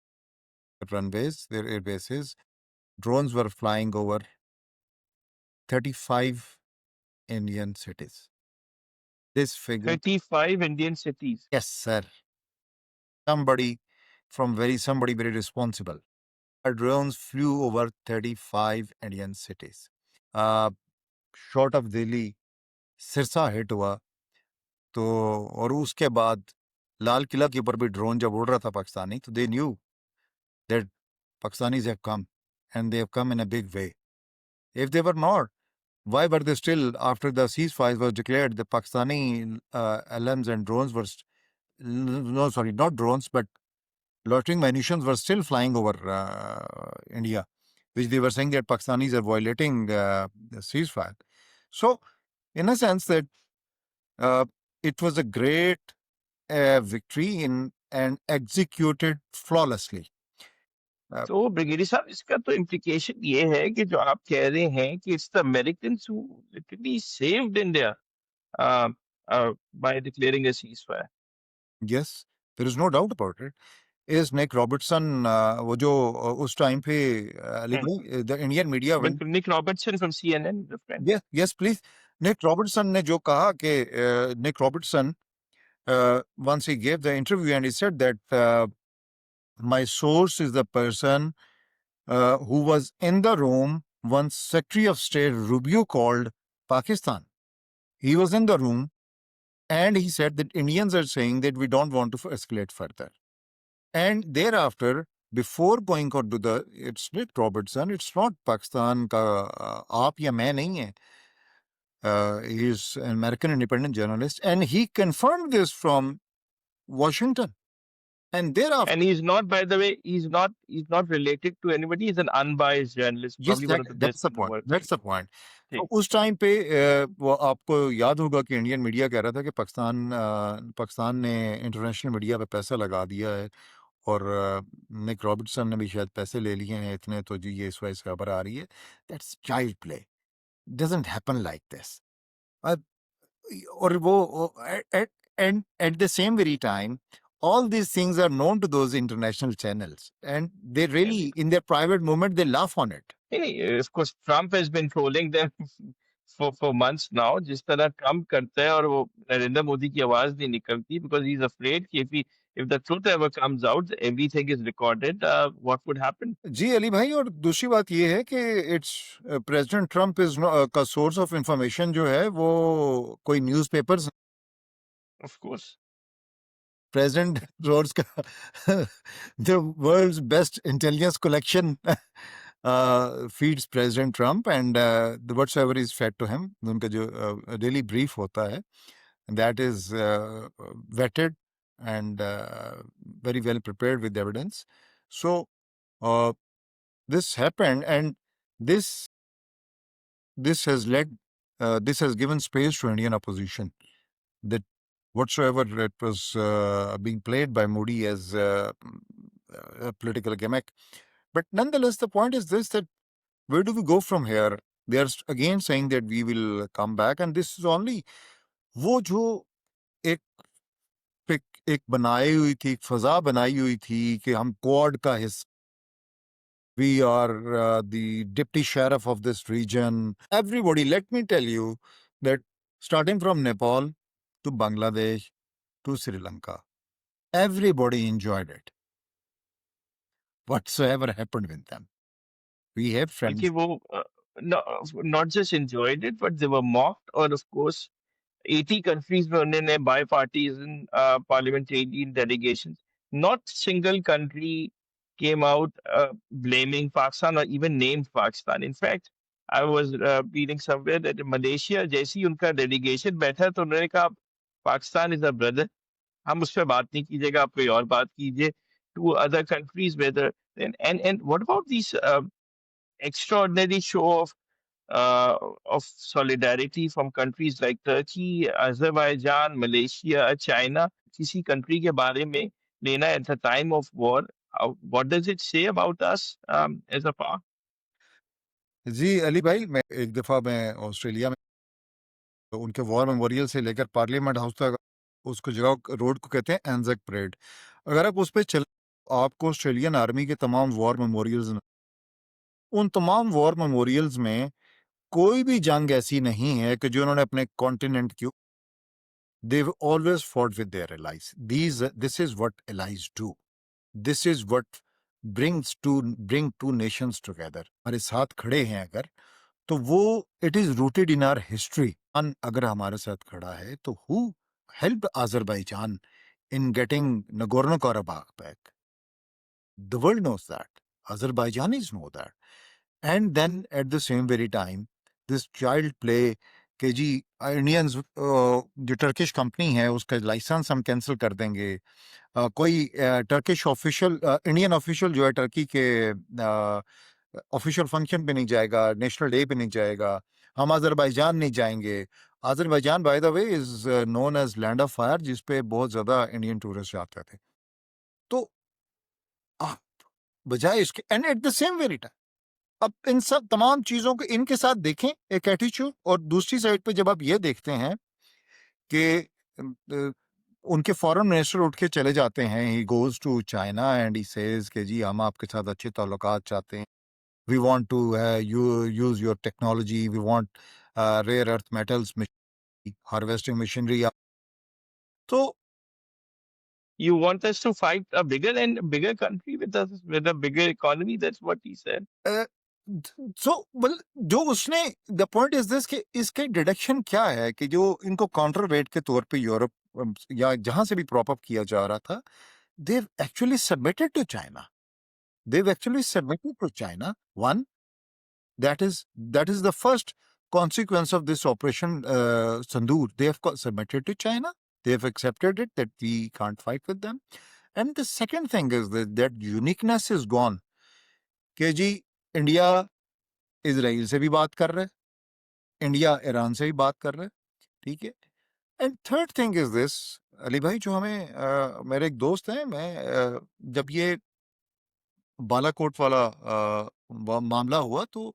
runways, their air bases. Drones were flying over 35 Indian cities. This figure, 35 Indian cities. yes, sir. Somebody very responsible. Our drones flew over 35 Indian cities. Uh, Short of Delhi, Sirsa hit हुआ तो और उसके बाद लाल किला के ऊपर भी drone जब उड़ रहा था पाकिस्तानी तो they knew that Pakistanis have come and they have come in a big way. If they were not, why were they still, after the ceasefire was declared, the Pakistani LMs and drones were, no, sorry, not drones, but loitering munitions were still flying over India, which they were saying that Pakistanis are violating the ceasefire. So, in a sense, that uh, it was a great victory and executed flawlessly. तो brigadier साहब, इसका तो implication ये है कि जो आप कह रहे हैं कि it's the Americans who literally saved India by declaring a ceasefire. Yes, there is no doubt about it. Is Nick Robertson, वो जो उस टाइम पे अली Hmm. भाई, the Indian media went, बिल्कुल, Nick Robertson from CNN, the friend. yes, please. Nick Robertson ने जो कहा कि Nick Robertson, once he gave the interview and he said that my source is the person who was in the room once Secretary of State Rubio called Pakistan. He was in the room and he said that Indians are saying that we don't want to escalate further. And thereafter, before going on to it's Nick Robertson, it's not Pakistan ka aap ya main nahi hai. He is an American independent journalist, and he confirmed this from Washington. And thereafter, And he's not, by the way, he's not related to anybody. He's an unbiased journalist, yes, probably one of the that's best the in the point. world. That's the point. तो ठीक. उस time पे वो आपको याद होगा कि Indian media कह रहा था कि पाकिस्तान ने इंटरनेशनल मीडिया पे पैसा लगा दिया है और निक रॉबर्टसन ने भी शायद पैसे ले लिए हैं इतने, तो जी ये इस वजह से खबर आ रही है. That's child play. Doesn't happen like this. और वो at the same very time, all these things are known to those international channels, and they really, in their private moment, they laugh on it. Hey, of course, Trump has been trolling them for months now. जिस तरह Trump करता है और वो नरेंद्र मोदी की आवाज नहीं निकलती, because he's afraid कि if the truth ever comes out, everything is recorded. What would happen? जी अली भाई, और दूसरी बात ये है कि इट्स प्रेसिडेंट ट्रम्प इज का सोर्स ऑफ इंफॉर्मेशन जो है वो कोई newspapers, Of course. President Rhodes the world's best intelligence collection feeds President Trump, and the whatsoever is fed to him, उनका जो daily brief होता है, that is vetted and very well prepared with evidence. So this happened, and this has led, this has given space to Indian opposition, that whatsoever it was being played by Modi as a political gimmick. But nonetheless, the point is this, that where do we go from here? They are again saying that we will come back, and this is only वो जो एक एक बनाई हुई थी, एक फजा बनाई हुई थी कि हम क्वाड का हिस्सा, we are the deputy sheriff of this region. Everybody, let me tell you that starting from Nepal to Bangladesh to Sri Lanka, everybody enjoyed it. Whatsoever happened with them. We have friends. बल्कि वो not just enjoyed it, but they were mocked. और of course, 80 countries में उन्होंने bipartisan parliamentarian delegations. Not single country came out blaming Pakistan or even named Pakistan. In fact, I was reading somewhere that Malaysia, जैसे ही उनका delegation बैठा तो उन्होंने कहा Pakistan is a brother. हम उस पर बात नहीं कीजिएगा, आप कोई और बात कीजिए. To other countries, whether and what about these extraordinary show of solidarity from countries like Turkey, Azerbaijan, Malaysia, China, किसी country के बारे में लेना at the time of war? What does it say about us as a power? जी अली भाई, मैं एक दफा मैं ऑस्ट्रेलिया में, तो उनके वॉर मेमोरियल से लेकर पार्लियामेंट हाउस तक, उसको जगह रोड को कहते हैं एंजक परेड. अगर आप उस पर चल, आपको ऑस्ट्रेलियन आर्मी के तमाम वॉर मेमोरियल्स, उन तमाम वॉर मेमोरियल्स में कोई भी जंग ऐसी नहीं है कि जो उन्होंने अपने कॉन्टिनेंट की they've always fought with their allies. This is what allies do. This is what bring two nations together. हमारे साथ खड़े हैं अगर, तो वो it is rooted in our history. अगर हमारे साथ खड़ा है, तो who helped Azerbaijan in getting Nagorno-Karabakh back? The world knows that. Azerbaijanis know that. And then at the same very time, this child play कि जी इंडियंस जो Turkish company है उसका लाइसेंस हम कैंसिल कर देंगे, कोई टर्किश ऑफिशियल इंडियन ऑफिशियल जो है टर्की के ऑफिशियल फंक्शन पे नहीं जाएगा, नेशनल डे पे नहीं जाएगा, हम अजरबैजान नहीं जाएंगे. Azerbaijan by the way is known as land of fire, जिसपे बहुत ज्यादा इंडियन टूरिस्ट जाते थे. तो आप बजाय इसके and at the same very time अब इन सब तमाम चीजों को इनके साथ देखें एक एटीट्यूड, और दूसरी साइड पे जब आप ये देखते हैं कि उनके फॉरेन मिनिस्टर उठ के चले जाते हैं, he goes to China and he says कि जी हम आपके साथ अच्छे ताल्लुकात चाहते हैं, we want to use your technology, we want rare earth metals, harvesting machinery. तो You want us to fight a bigger country with a bigger economy? That's what he said. सो जो उसने द पॉइंट इज दिस कि इसके deduction क्या है कि जो इनको काउंटर वेट के तौर पे यूरोप या जहां से भी प्रॉप अप किया जा रहा था, they've actually submitted to China. They've actually submitted to China. One, that is the first consequence of this operation Sandur. They have submitted to China. They have accepted it that we can't fight with them. And the second thing is that uniqueness is gone. कि जी India Israel से भी बात कर रहा है, India Iran से भी बात कर रहा है, ठीक है. And third thing is this, Ali भाई, जो हमें मेरे एक दोस्त हैं, मैं जब ये बालाकोट वाला मामला हुआ तो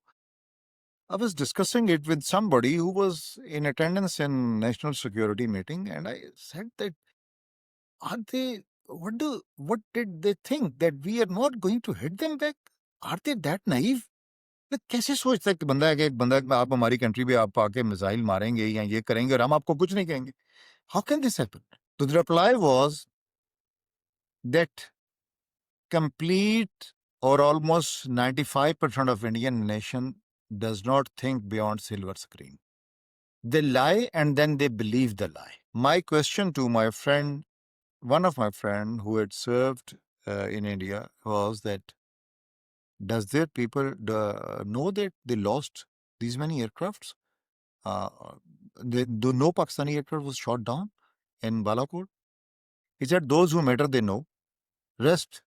I was discussing it with somebody who was in attendance in national security meeting, and I said that are they what did they think that we are not going to hit them back? Are they that naive? कैसे सोच सकते बंदा है कि एक बंदा आप हमारी कंट्री पे आप आके मिसाइल मारेंगे या ये करेंगे और हम आपको कुछ नहीं कहेंगे? How can this happen? So the reply was that complete or almost 95% of Indian nation does not think beyond silver screen. They lie and then they believe the lie. My question to my friend, one of my friend who had served in India, was that does their people know that they lost these many aircrafts? No Pakistani aircraft was shot down in Balakot. He said those who matter they know. Rest,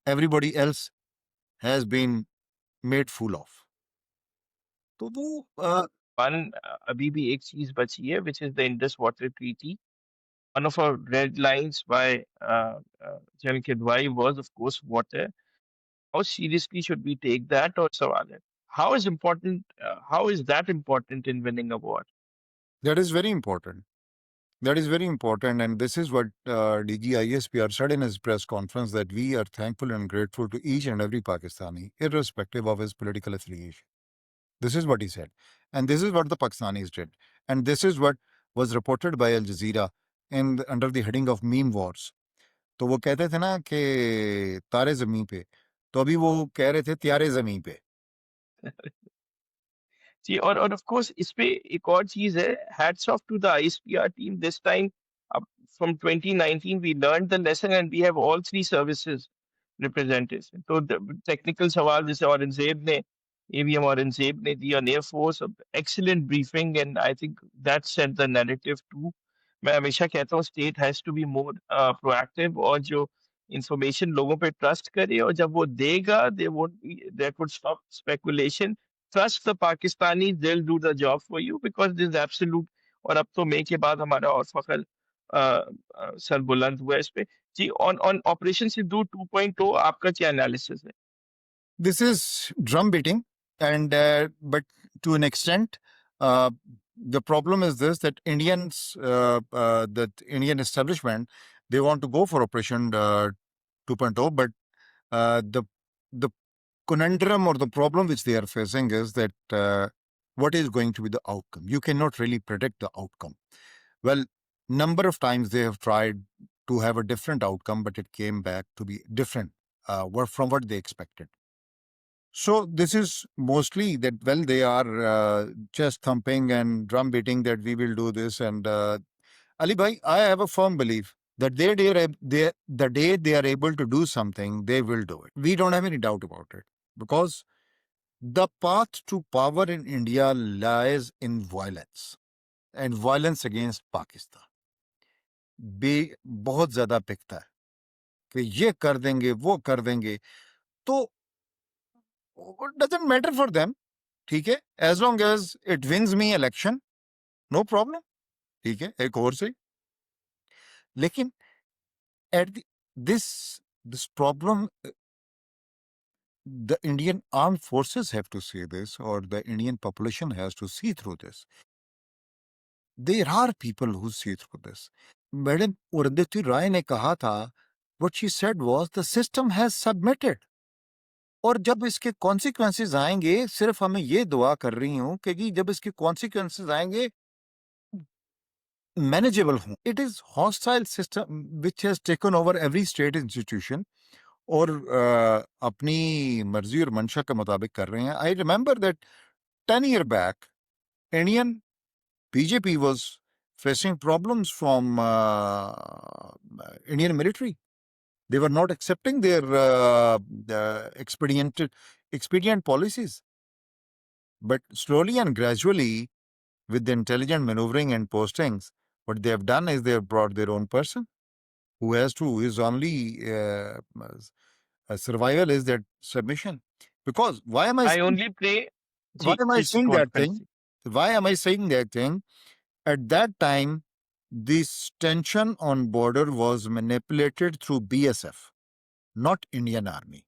everybody else has been made fool of. तो वो One, अभी भी एक चीज बची है, which is the Indus Water Treaty. One of our red lines by General Kidwai was, of course, water. How seriously should we take that? Or सवाल है, how is important? How is that important in winning a war? that is very important. That is very important, and this is what DG ISPR said in his press conference, that we are thankful and grateful to each and every Pakistani, irrespective of his political affiliation. This is what he said. And this is what the Pakistanis did. And this is what was reported by Al Jazeera under the heading of meme wars. तो वो कहते थे ना कि तारे जमीन पे, तो अभी वो कह रहे थे त्यारे जमीन पे. जी, और of course इस पे एक और चीज है, hats off to the ISPR team this time. From 2019 we learned the lesson and we have all three services represented. तो टेक्निकल सवाल जैसे औरंगजेब ने, AVM औरंगजेब ने दी, on Air Force, excellent briefing, and I think that set the narrative too. मैं हमेशा कहता हूँ state has to be more proactive, और जो इंफॉर्मेशन लोगों पे ट्रस्ट करे, और जब वो देगा they won't, that would stop speculation. Trust the Pakistani, they will do the job for you, because this absolute. और अब तो मई के बाद हमारा और फखर सर बुलंद हुआ है इस पे. जी, ऑन ऑन ऑपरेशन सिंदूर 2.0 आपका क्या एनालिसिस है? This is drum beating, and but to an extent, the problem is this, that that Indian establishment, they want to go for Operation 2.0, but the conundrum or the problem which they are facing is that what is going to be the outcome? You cannot really predict the outcome. Well, Number of times they have tried to have a different outcome, but it came back to be different from what they expected. So this is mostly that, well, they are chest thumping and drum beating that we will do this. And Ali Bhai, I have a firm belief that the day they are able to do something, they will do it. We don't have any doubt about it, because the path to power in India lies in violence and violence against Pakistan. बहुत ज्यादा पिकता है कि ये कर देंगे, वो कर देंगे, तो it doesn't matter for them. ठीक है, as long as it wins me election, no problem. ठीक है, एक और से. लेकिन at this problem, the Indian armed forces have to see this, or the Indian population has to see through this. There are people who see through this. Madam Urundhati Roy ने कहा था, what she said was, the system has submitted. और जब इसके consequences आएंगे, सिर्फ हमें ये दुआ कर रही हूं कि जब इसके कॉन्सिक्वेंसेज आएंगे मैनेजेबल हों. It is hostile system which has taken over every state institution, और अपनी मर्जी और मंशा के मुताबिक कर रहे हैं. I remember that 10 years back, Indian BJP was facing problems from Indian military. They were not accepting their expedient policies. But slowly and gradually, with the intelligent maneuvering and postings, what they have done is they have brought their own person who is only survival is that submission. Because why am I I only pray. Ji, go on, that thing? Why am I saying that thing? At that time, this tension on border was manipulated through BSF, not Indian Army.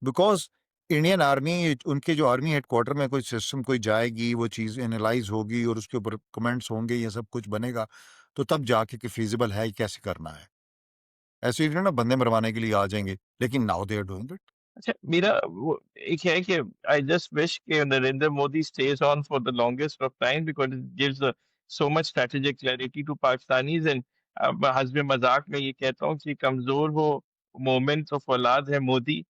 Because Indian army, उनके जो army headquarter में कोई system कोई जाएगी, वो चीज़ analyse होगी और उसके ऊपर कमेंट्स होंगे, ये सब कुछ बनेगा, तो तब जाके कि फिजिबल है, कैसे करना है. ऐसे ही ना बंदे मरवाने के लिए आ जाएंगे, लेकिन now they are doing it. अच्छा, मेरा वो एक है कि आई जस्ट विश कि Narendra Modi stays on for the longest of time because it gives so much strategic clarity to Pakistanis and हस्ब मजाक में ये कहता हूँ कि कमजोर हो मोमेंट तो औलाद है मोदी,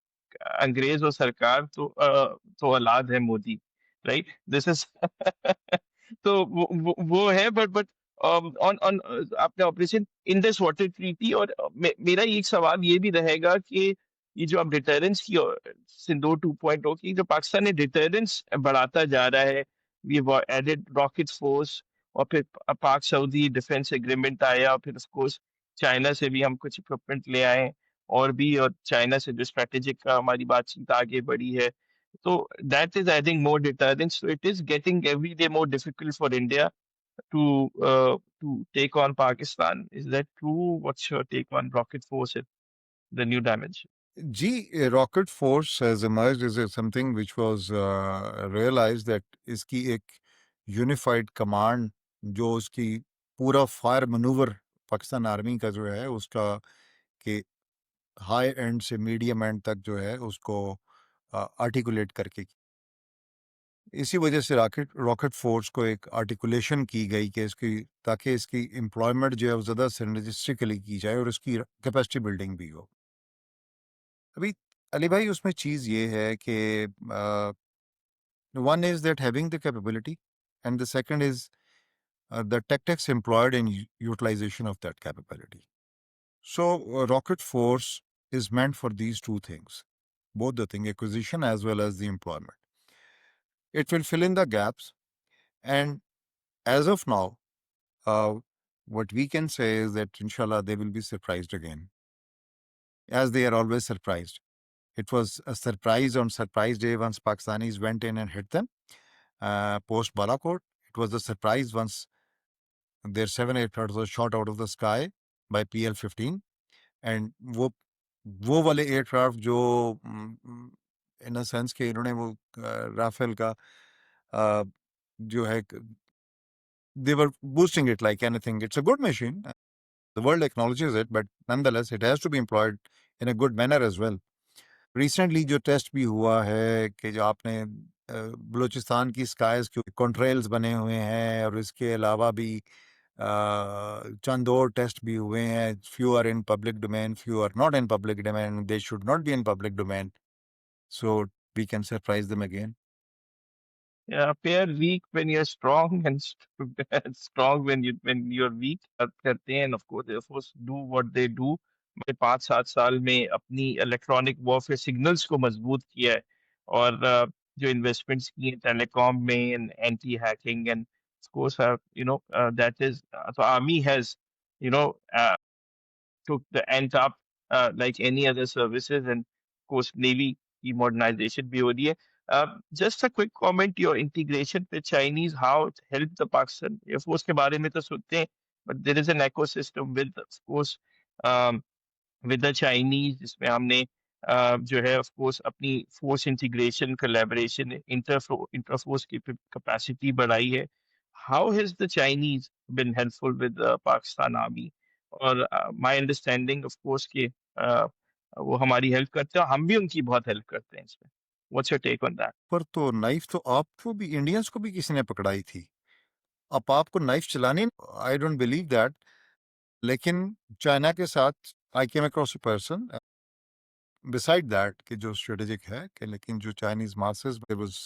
अंग्रेज हो सरकार तो औलाद है मोदी, राइट? दिस इज तो वो है बट ऑन ऑन आपने operation in this water treaty और मेरा एक सवाल ये भी रहेगा कि ये जो अब डिटरेंस की सिंदूर 2.0 की जो पाकिस्तान ने डिटरेंस बढ़ाता जा रहा है, वी एडेड रॉकेट फोर्स और फिर पाक सऊदी डिफेंस एग्रीमेंट आया और फिर ऑफ कोर्स चाइना से भी हम कुछ इक्विपमेंट ले आए और भी और चाइना से जो स्ट्रेटेजिक का हमारी बातचीत आगे बढ़ी है, तो that is I think more deterrence. So it is getting every day more difficult for India to take on Pakistan. Is that true? What's your take on rocket force at the new dimension? जी, rocket force has emerged as something which was realized that इसकी एक unified command, जो उसकी पूरा fire manoeuvre Pakistan army का जो है उसका, कि हाई एंड से मीडियम एंड तक जो है उसको आर्टिकुलेट करके, इसी वजह से रॉकेट फोर्स को एक आर्टिकुलेशन की गई कि इसकी, ताकि इसकी एम्प्लॉयमेंट जो है वो ज़्यादा सिनर्जिस्टिकली की जाए और इसकी कैपेसिटी बिल्डिंग भी हो. अभी अली भाई उसमें चीज़ ये है कि one is that having the capability, and the second is the tactics employed in utilization of that capability. So rocket force is meant for these two things, both the thing, acquisition as well as the employment. It will fill in the gaps, and as of now, what we can say is that inshallah they will be surprised again, as they are always surprised. It was a surprise on surprise day once Pakistanis went in and hit them. Post Balakot, it was a surprise once their 7 aircraft was shot out of the sky by PL-15. And वो वाले aircraft जो इन a sense के इन्होंने वो Rafale का जो है, they were boosting it like anything. It's a good machine. The world acknowledges it, but nonetheless, it has to be employed in a good manner as well. Recently जो test भी हुआ है कि जो आपने बलूचिस्तान की स्काइज के कॉन्ट्रेल्स बने हुए हैं, और इसके अलावा भी चंद और टेस्ट भी हुए हैं, few are in public domain, few are not in public domain, they should not be in public domain, so we can surprise them again. Yeah, appear weak when you're strong and strong when you're weak करते हैं, and of course Air Force do what they do. मैंने 5-7 साल में अपनी electronic warfare signals को मजबूत किया है, और जो इन्वेस्टमेंट्स की हैं टेलीकॉम में and anti hacking, and of course that is so army has you know took the end up like any other services, and of course Navy की modernization भी हो रही है. Just a quick comment, your integration with Chinese, how it helped the Pakistan Air Force के बारे में तो सुनते हैं, but there is an ecosystem with, of course, um, with the Chinese, जिसमें हमने जो है ऑफ कोर्स अपनी फोर्स इंटीग्रेशन कोलैबोरेशन इंटरफोर्स की कैपेसिटी बढ़ाई है. How has the Chinese been helpful with Pakistan army? और माय अंडरस्टैंडिंग ऑफ कोर्स कि वो हमारी हेल्प करते हैं, हम भी उनकी बहुत हेल्प करते हैं इसमें. What's your take on that? पर तो नाइफ तो आपको भी, इंडियंस को भी किसी ने पकड़ाई थी, अब आपको नाइफ चलानी, आई डोंट बिलीव दैट. लेकिन चाइना के साथ I came across a person beside that कि जो स्ट्रेटेजिक है कि, लेकिन जो Chinese masses, there was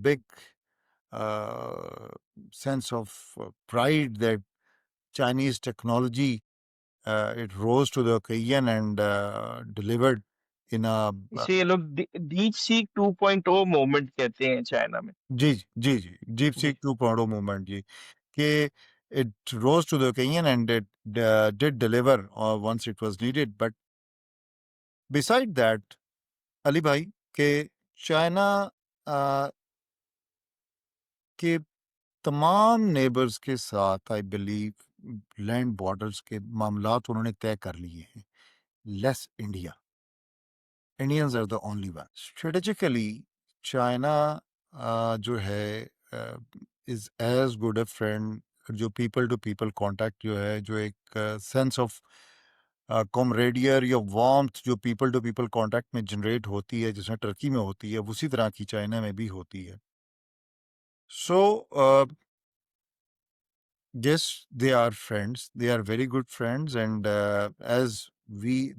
big sense of pride that Chinese technology, it rose to the occasion and delivered in a इसे ये लोग डीप सीक 2.0 मोमेंट कहते हैं चाइना में. जी जी जी डीप जी. सीक 2.0 मूवमेंट जी, कि it rose to the occasion and it did deliver once it was needed. But beside that, Ali भाई, के China के तमाम नेबर्स के साथ आई बिलीव लैंड बॉर्डर्स के मामलात उन्होंने तय कर लिए हैं, less India. Indians are the only one strategically. China जो है is as good a friend. जो पीपल टू पीपल कांटेक्ट जो है, जो एक सेंस ऑफ कॉमरेडियर या वार्मथ जो पीपल टू पीपल कांटेक्ट में जनरेट होती है, जिसमें टर्की में होती है, उसी तरह की चाइना में भी होती है. सो yes, they are friends, they are very good friends, and as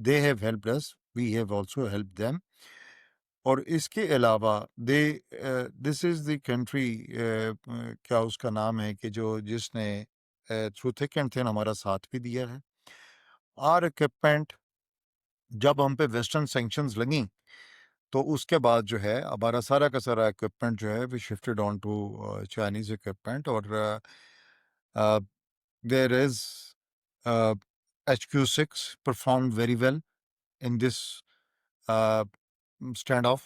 they have helped us, we have also helped them. और इसके अलावा दे दिस इज द कंट्री, क्या उसका नाम है कि जो जिसने थ्रू थिक एंड थिन हमारा साथ भी दिया है. आर इक्विपमेंट जब हम पे वेस्टर्न सैंक्शंस लगी, तो उसके बाद जो है हमारा सारा का सारा इक्विपमेंट जो है we shifted on to Chinese equipment. और there is HQ6 performed very well in this uh, standoff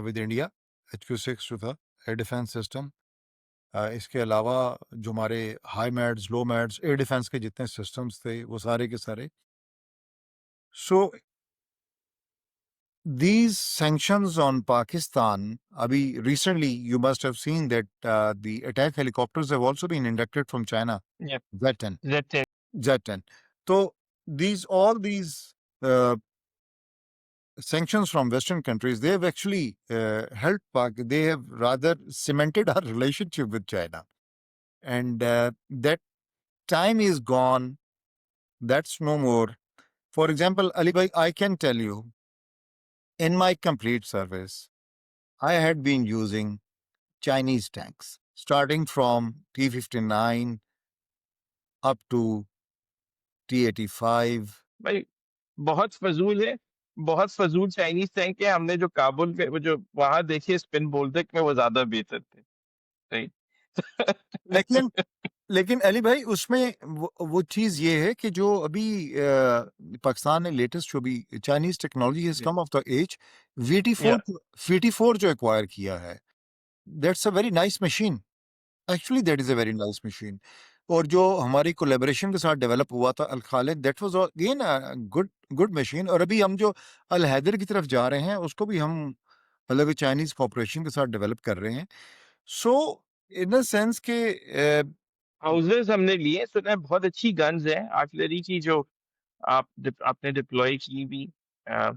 with India. HQ6 जो था एयर डिफेंस सिस्टम. इसके अलावा जो हमारे हाई मैड्स, लो मैड्स, एयर डिफेंस के जितने सिस्टम्स थे, वो सारे के सारे. सो these sanctions on Pakistan, abhi recently you must have seen that the attack helicopters have also been inducted from China. Yeah, Z10. that Z10. So all these sanctions from Western countries, they have actually helped they have rather cemented our relationship with China. And that time is gone. That's no more. For example, Ali Bhai, I can tell you, in my complete service, I had been using Chinese tanks, starting from T-59 up to T-85. भाई बहुत फजूल है, बहुत फजूल Chinese tank है. हमने जो काबुल में वो जो वहां देखे स्पिन बोल्डक में, वो ज्यादा बेहतर थे. राइट. लेकिन लेकिन अली भाई, उसमें वो चीज ये है कि जो अभी पाकिस्तान ने लेटेस्ट जो भी Chinese technology has come of the edge, VT4 VT4 जो एक्वायर किया है, that's a very nice machine. Actually that is a very nice machine. और जो हमारी कोलेबोरेशन के साथ डेवलप हुआ था Al Khalid, that was again good good machine. और अभी हम जो अल हैदर की तरफ जा रहे हैं, उसको भी हम मतलब चाइनीज कॉपरेशन के साथ डेवलप कर रहे हैं. सो इन अ सेंस के हाउसेस हमने लिए, सुना है बहुत अच्छी गन्स हैं आर्टिलरी की, जो आपने डिप्लॉय की भी. अ,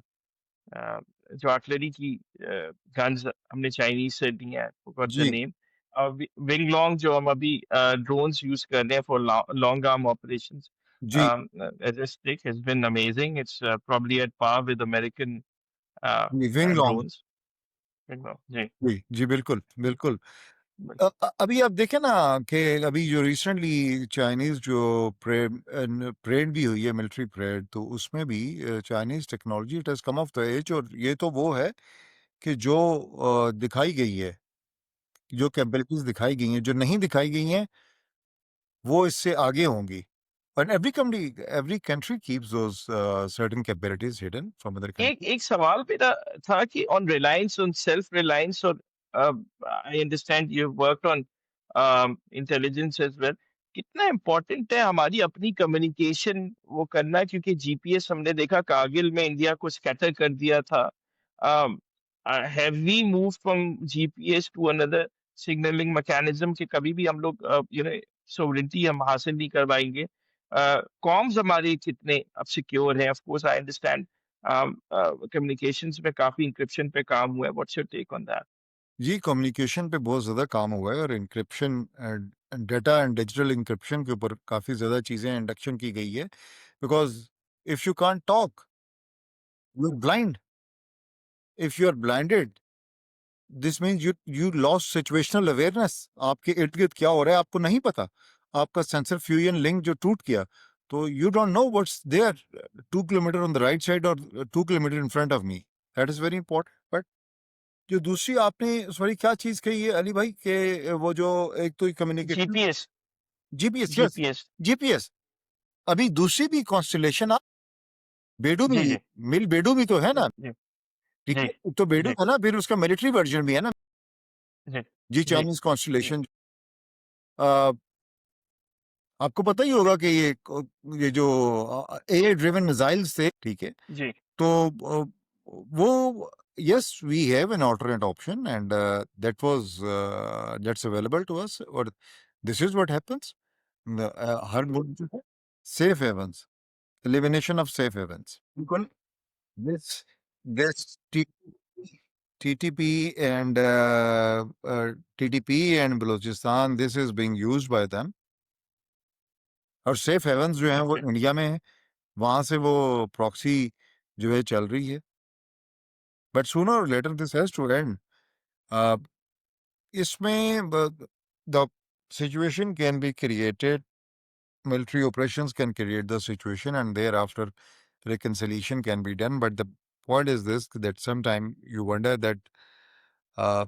अ, जो आर्टिलरी की गन्स हमने चाइनीज से ली हैं, फॉरगॉट द जी नेम. विंग लॉन्ग जो हम अभी ड्रोन्स यूज कर रहे हैं फॉर लॉन्ग आर्म ऑपरेशंस जी stick has been amazing. It's probably at par with American wing long drones. Wing Lung, जी जी जी बिल्कुल बिल्कुल बिल्कुल। अभी आप देखें ना कि अभी जो रिसेंटली चाइनीज जो परेड भी हुई है मिलिट्री परेड तो उसमें भी Chinese technology it has come of the edge और ये तो वो है कि जो दिखाई गई है जो कैपेबिलिटीज दिखाई गई हैं जो नहीं दिखाई गई हैं वो इससे आगे होंगी और every country keeps those certain capabilities hidden from other एक countries. एक सवाल मेरा था कि on reliance on self reliance और I understand you worked on intelligence as well कितना इम्पोर्टेंट है हमारी अपनी कम्युनिकेशन वो करना क्योंकि जीपीएस हमने देखा कारगिल में इंडिया को स्कैटर कर दिया था have we move from GPS to another signalling mechanism कि कभी भी हम लोग यू नो सोवरेनिटी हम हासिल नहीं कर पाएंगे कॉम्स हमारे कितने अब सिक्योर हैं of course I understand communications में काफ़ी एन्क्रिप्शन पे काम हुआ है। What's your take on that? जी कम्युनिकेशन पे बहुत ज़्यादा काम हुआ है और encryption data and digital encryption के ऊपर काफ़ी ज़्यादा चीज़ें इंडक्शन की गई है because if you can't talk you are blind if you are blinded this means you lost situational awareness आपके इर्द गिर्द क्या हो रहा है आपको नहीं पता आपका सेंसर फ्यूजन लिंक जो टूट गया तो you don't know what's there 2 kilometre on the right side और 2 kilometre in front of me that is very important but जो दूसरी आपने सॉरी क्या चीज कही है अली भाई के वो जो एक तो communication GPS GPS yes GPS GPS अभी दूसरी भी कॉन्स्टलेशन बेडू भी जी, जी। मिल बेडू भी तो है ना जी, ठीक जी, है तो बेडू जी, है ना फिर उसका मिलिट्री वर्जन भी है ना जी, जी जी, चाइनीज जी, कॉन्स्टलेशन आपको पता ही होगा कि ये जो एआई ड्रिवन मिसाइल्स थे ठीक है जी। तो वो yes we have an alternate option and that's available to us और दिस इज व्हाट हैपेंस हर मुल्क जो है safe havens elimination of safe havens बिल्कुल this this TTP and TTP and Balochistan this is being used by them और safe havens जो है वो ओके। इंडिया में है वहां से वो प्रॉक्सी जो है चल रही है but sooner or later this has to end इसमें the situation can be created military operations can create the situation and thereafter reconciliation can be done but the point is this that sometime you wonder that uh,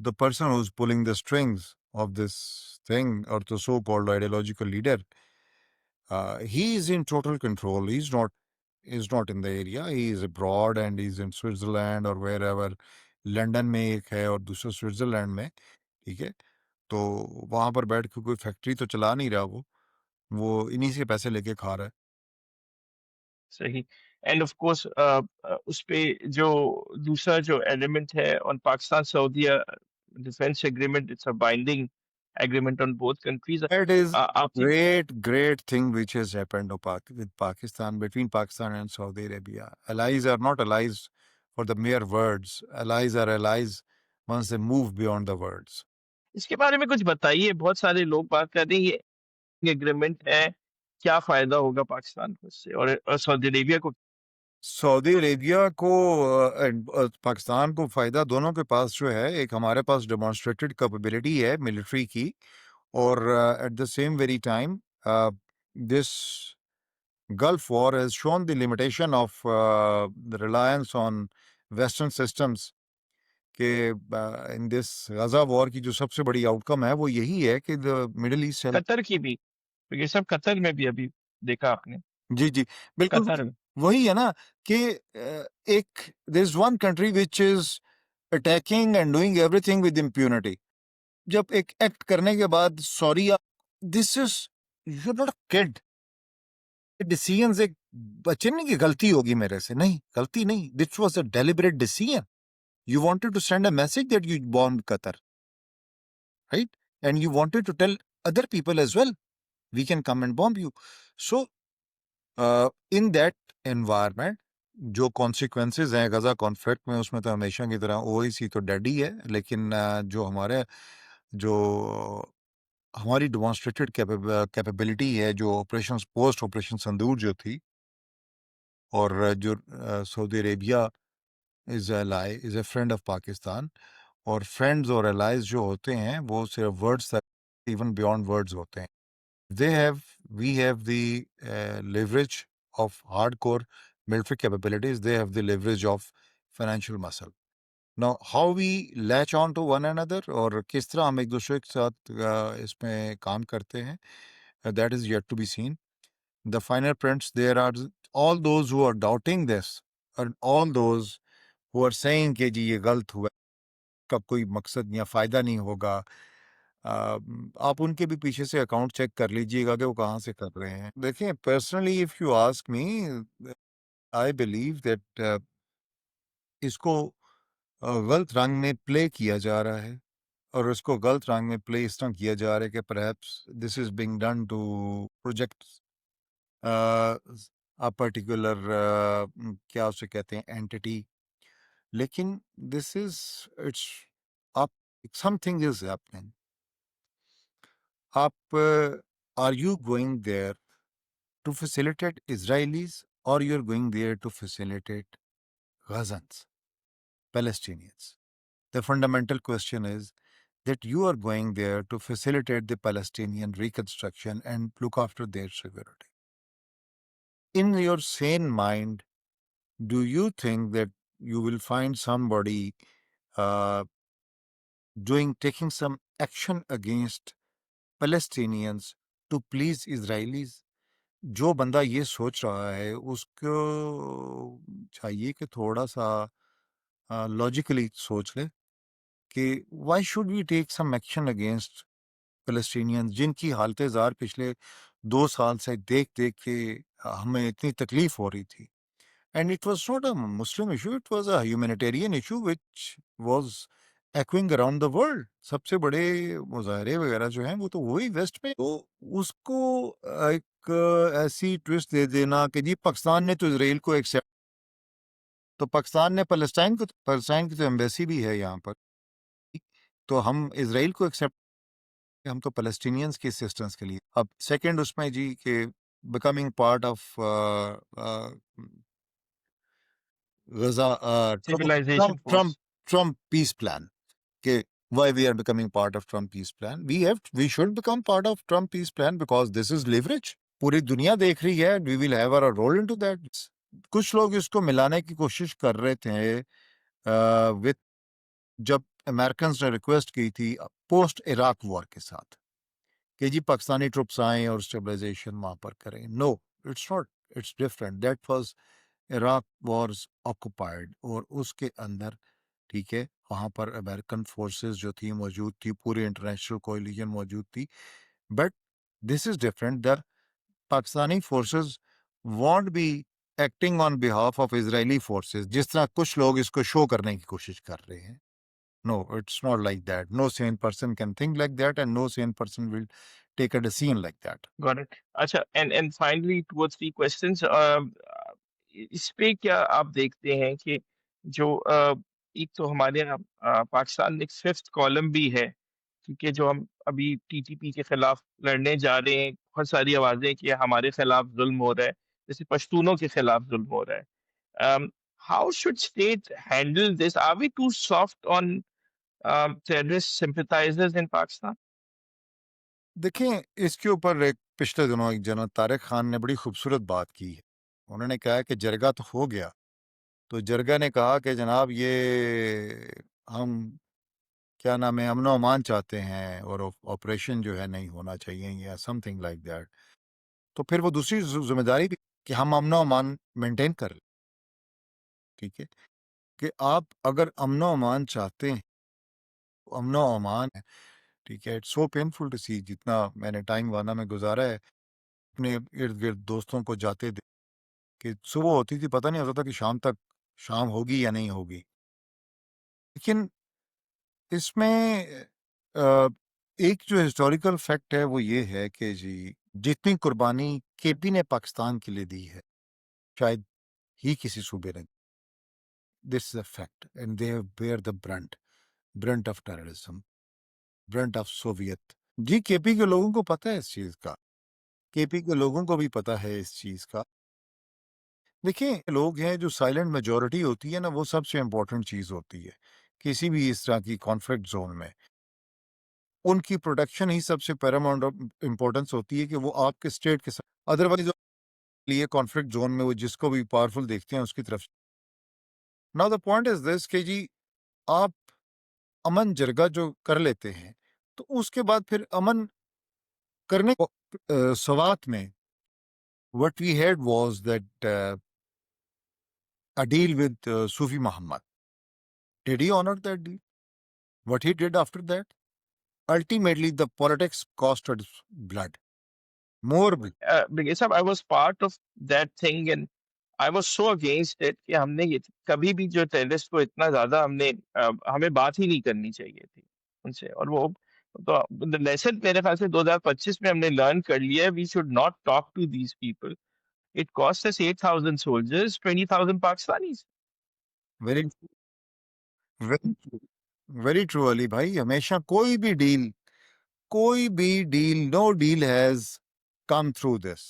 the person who's pulling the strings of this thing or the so-called ideological leader he is in total control he's not in the area he is abroad and he's in Switzerland or wherever London में एक है और दूसरा Switzerland में ठीक है तो वहां पर बैठ के कोई फैक्ट्री तो चला नहीं रहा वो इन्हीं से पैसे लेके खा रहा है सही। एंड ऑफ कोर्स उस पे जो दूसरा जो एलिमेंट है on Pakistan Saudi defence agreement it's a binding agreement on both countries. that is आपसी great thing which has happened with Pakistan between Pakistan and Saudi Arabia allies are not allies for the mere words allies are allies once they move beyond the words इसके बारे में कुछ बताइए। बहुत सारे लोग बात कर रहे हैं ये एग्रीमेंट है, क्या फ़ायदा होगा पाकिस्तान को इससे और सऊदी अरेबिया को? सऊदी अरेबिया को पाकिस्तान को फायदा दोनों के पास जो है एक हमारे पास डेमोन्स्ट्रेटेड कैपेबिलिटी है मिलिट्री की और at the same very time this Gulf War has shown the limitation of the reliance on Western systems कि इन दिस गाजा वॉर की जो सबसे बड़ी आउटकम है वो यही है कि द मिडिल ईस्ट कतर की भी, तो ये सब कतर में भी अभी देखा आपने, जी जी बिल्कुल कतर में। वही है ना कि एक there is one country which is attacking and doing everything with impunity जब एक एक्ट करने के बाद sorry this is you not kid decision एक बच्चे नहीं की गलती होगी मेरे से नहीं गलती नहीं this was a deliberate decision you wanted to send a message that you bombed Qatar, right? And you wanted to tell other people as well, we can come and bomb you. So, in that environment, जो consequences हैं गजा conflict में, उसमें तो हमेशा की तरह OIC तो dead ही है, लेकिन जो हमारी डेमोन्स्ट्रेटेड कैपेबिलिटी है, जो ऑपरेशन पोस्ट ऑपरेशन संदूर जो थी, और जो Saudi Arabia is a friend of Pakistan, और फ्रेंड्स और एलाइज जो होते हैं वो सिर्फ वर्ड्स तक, इवन बियॉन्ड वर्ड्स होते हैं. They have, we have the leverage of hardcore military capabilities. They have the leverage of financial muscle. Now, how we latch on to one another और किस तरह हम एक दूसरे के साथ इसमें काम करते हैं, that is yet to be seen. The finer prints, there are all those who are doubting this, and all those who are saying कि जी ये गलत हुआ, का कोई मकसद या फायदा नहीं होगा. आप उनके भी पीछे से अकाउंट चेक कर लीजिएगा कि वो कहाँ से कर रहे हैं. देखिए, personally if you ask me, I believe that इसको गलत रंग में प्ले किया जा रहा है, और उसको गलत रंग में प्ले इस तरह किया जा रहा है कि perhaps this is being done to project a particular, क्या उसे कहते हैं, एंटिटी. लेकिन दिस इज, इट्स आप, समथिंग इज हैपनिंग. आप are you going there to facilitate Israelis, or you're going there to facilitate Gazans, Palestinians? The fundamental question is that you are going there to facilitate the Palestinian reconstruction and look after their security. In your sane mind, do you think that you will find somebody uh, taking some action against Palestinians to please Israelis? जो बंदा ये सोच रहा है उसको चाहिए कि थोड़ा सा लॉजिकली सोच ले कि why should we take some action against Palestinians, जिनकी हालत ज़ार पिछले 2 साल से देख देख के हमें इतनी तकलीफ हो रही थी. And it was not a Muslim issue, it was a humanitarian issue which was echoing around the world. सबसे बड़े मुजाहरे वगैरह जो हैं वो तो वही वेस्ट में. तो उसको एक ऐसी ट्विस्ट दे देना कि जी पाकिस्तान ने तो इसराइल को एक्सेप्ट, तो पाकिस्तान ने पैलेस्टाइन की तो एम्बेसी भी है यहाँ पर, तो हम इसराइल को एक्सेप्ट, हम तो पैलेस्टीनियंस की असिस्टेंस के लिए. अब सेकंड उसमें जी के becoming part of Gaza, Civilization force. Trump peace plan के, why we are becoming part of Trump peace plan. We should become part of Trump peace plan because this is leverage. पूरी दुनिया देख रही है. We will have our role into that. कुछ लोग इसको मिलाने की कोशिश कर रहे थे विद, जब अमेरिकन ने रिक्वेस्ट की थी पोस्ट इराक वॉर के साथ कि जी पाकिस्तानी ट्रुप्स आए और स्टेबलाइजेशन वहां पर करें. No, it's not, it's different. That was Iraq wars occupied, और उसके अंदर, ठीक है, वहां पर अमेरिकन फोर्सेस जो थी मौजूद थी, पूरी इंटरनेशनल कोलिशन मौजूद थी. But this is different, that Pakistani forces want be acting on behalf of Israeli forces, जिस तरह कुछ लोग इसको शो करने की कोशिश कर रहे हैं. No, it's not like that. No sane person can think like that, and no sane person will take a decision like that. Got it. अच्छा, and finally two or three questions. इस पे क्या आप देखते हैं कि जो एक तो हमारे यहाँ पाकिस्तान में एक फिफ्थ कॉलम भी है, क्योंकि जो हम अभी टीटीपी के खिलाफ लड़ने जा रहे हैं, बहुत सारी आवाजें कि हमारे खिलाफ जुल्म हो रहा है, जैसे पश्तूनों के खिलाफ जुल्म हो रहा है. Um, how should state handle this? Are we too soft on terrorist sympathizers in Pakistan? देखें, इसके ऊपर एक पिछले दिनों एक जनरल तारिक खान ने बड़ी खूबसूरत बात की है. उन्होंने कहा कि जरगा तो हो गया, तो जरगा ने कहा कि जनाब ये हम, क्या नाम है, अमन अमान चाहते हैं और ऑपरेशन जो है नहीं होना चाहिए या समथिंग लाइक दैट. तो फिर वो दूसरी जिम्मेदारी भी कि हम अमन अमान मेंटेन कर लें. ठीक है, कि आप अगर अमन अमान चाहते हैं, अमन अमान है, ठीक है. इट्स सो पेनफुल टू सी, जितना मैंने टाइम वाना में गुजारा है, अपने इर्द गिर्द दोस्तों को जाते देख कि सुबह होती थी, पता नहीं होता था कि शाम तक शाम होगी या नहीं होगी. लेकिन इसमें एक जो हिस्टोरिकल फैक्ट है वो ये है कि जी जितनी कुर्बानी केपी ने पाकिस्तान के लिए दी है, शायद ही किसी सूबे ने, this is a fact, and they bear the brunt of terrorism, brunt of Soviet. जी, केपी के लोगों को पता है इस चीज का, केपी के लोगों को भी पता है इस चीज का। देखिए, लोग हैं जो साइलेंट मेजोरिटी होती है ना, वो सबसे इंपॉर्टेंट चीज होती है किसी भी इस तरह की कॉन्फ्लिक्ट जोन में। उनकी प्रोटेक्शन ही सबसे पैरामाउंट ऑफ इंपॉर्टेंस होती है कि वो आपके स्टेट के साथ, अदरवाइज लिए कॉन्फ्लिक्ट जोन में वो जिसको भी पावरफुल देखते हैं उसकी तरफ। Now the point is this कि जी, आप अमन जरगा जो कर लेते हैं, तो उसके बाद फिर अमन करने को सवात में what we had was that a deal with Sufi Muhammad. Did he honor that deal? What he did after that? Ultimately, the politics cost us blood. More blood. Because I was part of that thing and I was so against it कि हमने ये कभी भी जो terrorist को इतना ज़्यादा हमें बात ही नहीं करनी चाहिए थी उनसे और वो तो लेसन मेरे ख्याल से 2025 में हमने लर्न कर लिया है we should not talk to these people it cost us 8,000 soldiers 20,000 Pakistanis. Very, very, very true, Ali भाई। हमेशा कोई भी deal, no deal has come through this.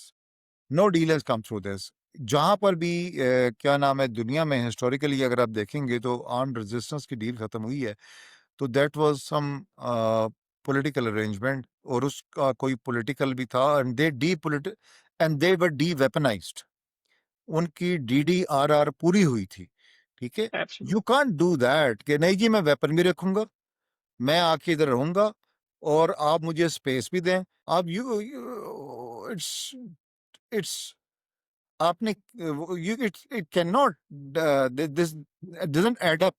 No deal has come through this. जहां पर भी क्या नाम है, दुनिया में हिस्टोरिकली अगर आप देखेंगे तो आर्म्ड रेजिस्टेंस की डील खत्म हुई है, तो that was some political arrangement, और उसका कोई पॉलिटिकल भी था, and they were deweaponised. उनकी DDRR पूरी हुई थी, ठीक है। Absolutely. You can't do that कि नहीं जी मैं वेपन भी रखूंगा, मैं आके इधर रहूंगा और आप मुझे स्पेस भी दें। आप यू इट्स इट्स आपने you it can not, this doesn't add up.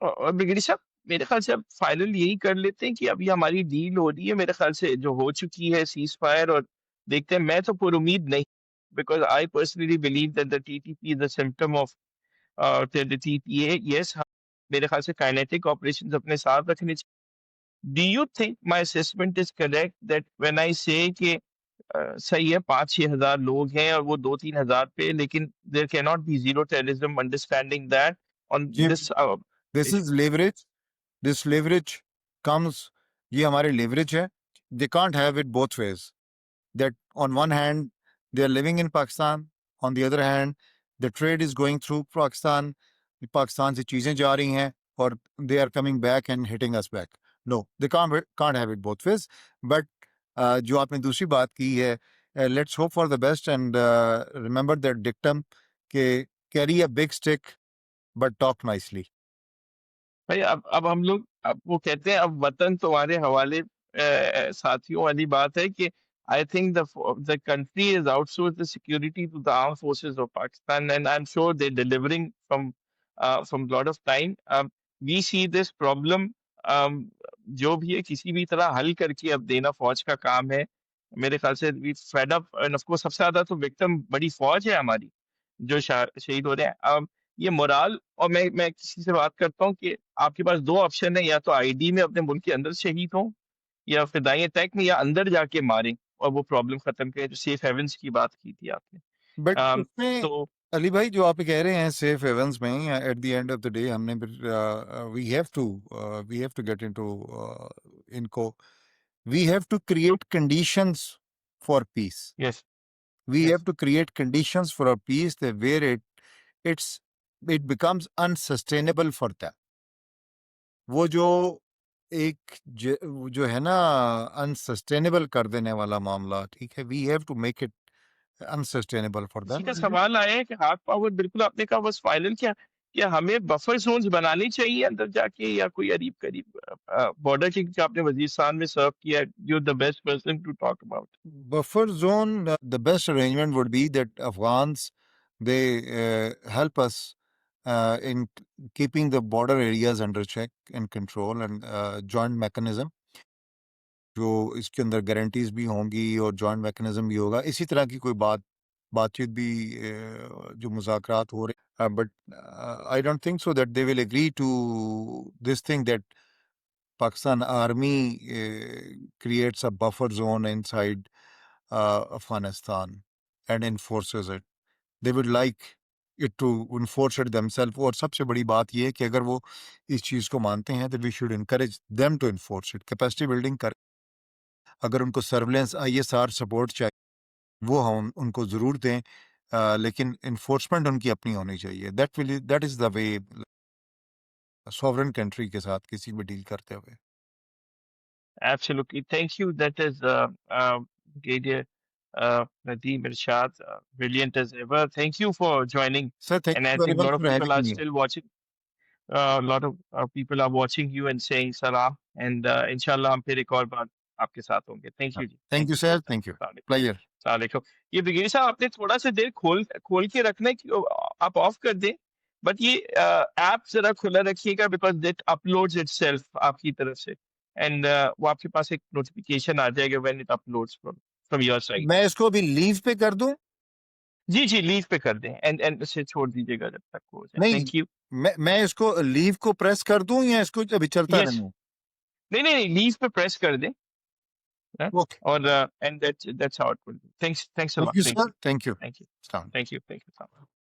और बिगड़ी साहब मेरे ख्याल से अब फाइनल यही कर लेते हैं कि अभी हमारी डील हो रही है मेरे ख्याल से जो हो चुकी है सीज फायर और देखते हैं मैं तो पुरुमीद नहीं because I personally believe that the TTP is the symptom of the TPA yes मेरे ख्याल से काइनेटिक ऑपरेशंस अपने साथ रखने चाहिए do you think my assessment is correct that when I से कि सही है 5-6 हजार लोग हैं और वो 2-3 हजार पे लेकिन there can not be zero terrorism understanding that on जी, this this is issue leverage, this leverage comes, ये हमारे leverage है। they can't have it both ways, that on one hand they are living in Pakistan, on the other hand the trade is going through Pakistan, Pakistan से चीजें जा रही हैं और they are coming back and hitting us back. No, they can't have it both ways. But जो आपने दूसरी बात की है, let's hope for the best and remember that dictum कि carry a big stick but talk nicely. भाई अब हम लोग अब वो कहते हैं अब वतन तुम्हारे हवाले साथियों वाली बात है कि I think the country is outsource the security to the arm forces of Pakistan and I am sure they delivering from lot of time we see this problem जो भी है किसी भी तरह हल करके अब देना फौज का काम है मेरे ख्याल से we fed up and of course सबसे ज्यादा तो विक्टिम बड़ी फौज है हमारी जो शहीद हो रहे हैं ये मोराल और मैं किसी से बात करता हूँ कि आपके पास 2 ऑप्शन है या तो आईडी में अपने मुल्क के अंदर शहीद हों या फिदाई अटैक में या अंदर जाके मारें और वो प्रॉब्लम खत्म करें जो सेफ हेवन्स की बात की थी आपने। बट उसमें तो अली भाई जो आप कह रहे हैं सेफ हेवंस में, at the end of the day हमने फिर we have to get into इनको, we have to create conditions for peace, yes we have yes to create conditions for a peace where it's it becomes unsustainable for them. वो जो वो जो है ना unsustainable कर देने वाला मामला, ठीक है, we have to make it unsustainable for इसी देम। का सवाल आया है कि हार्ड पावर बिल्कुल आपने कहा बस फाइनल क्या हमें बफर जोन्स बनानी चाहिए अंदर जाके या कोई करीब करीब बॉर्डर के आपने वजीरिस्तान में सर्व किया you the best person to talk about Buffer zone, the best arrangement would be that Afghans, they help us in keeping the border areas under check and control, and joint mechanism जो इसके अंदर guarantees भी होंगी और joint mechanism भी होगा। इसी तरह की कोई बातचीत भी जो मुज़ाकरात हो रहे, but I don't think so that they will agree to this thing that Pakistan Army creates a buffer zone inside Afghanistan and enforces it. they would like it to enforce it themselves. और सबसे बड़ी बात ये है कि अगर वो इस चीज़ को मानते हैं तो we should encourage them to enforce it. Capacity building कर, अगर उनको सर्विलेंस ISR सपोर्ट चाहिए वो हम उनको ज़रूर दें, लेकिन इन्फोर्समेंट उनकी अपनी होनी चाहिए. That is the way sovereign country के साथ किसी भी डील करते हुए. Absolutely. Thank you. That is Brigadier Nadeem Irshad, brilliant as ever. Thank you for joining. Sir, thank And I you very think a much lot of for people are having me. still watching. A lot of people are watching you and saying salam. And inshallah, हम फिर एक और बार आपके साथ होंगे. Thank you ji. Thank you, so sir. much. Thank you. अस्सलाम Pleasure. वालेकुम। ये ब्रिगेडियर साहब आपने थोड़ा सा देर खोल खोल के रखना है कि आप ऑफ कर दें, बट ये ऐप जरा खुला रखिएगा बिकॉज दैट अपलोड्स इटसेल्फ आपकी तरफ से, एंड वो आपके पास एक नोटिफिकेशन आ जाएगा when it uploads from from your side. मैं इसको अभी लीव पे कर दूं? जी जी, लीव पे कर दें एंड इसे छोड़ दीजिएगा जब तक हो जाए। नहीं, थैंक यू। मैं इसको लीव को प्रेस कर दूं या इसको अभी चलता यस, रहूं? नहीं नहीं नहीं, लीव पे प्रेस कर दें, हाँ? ओके. और and that's how it will be. Thanks thanks a thank lot. You thank sir. You thank you. Thank you Assalamu alaikum. Thank you thank you.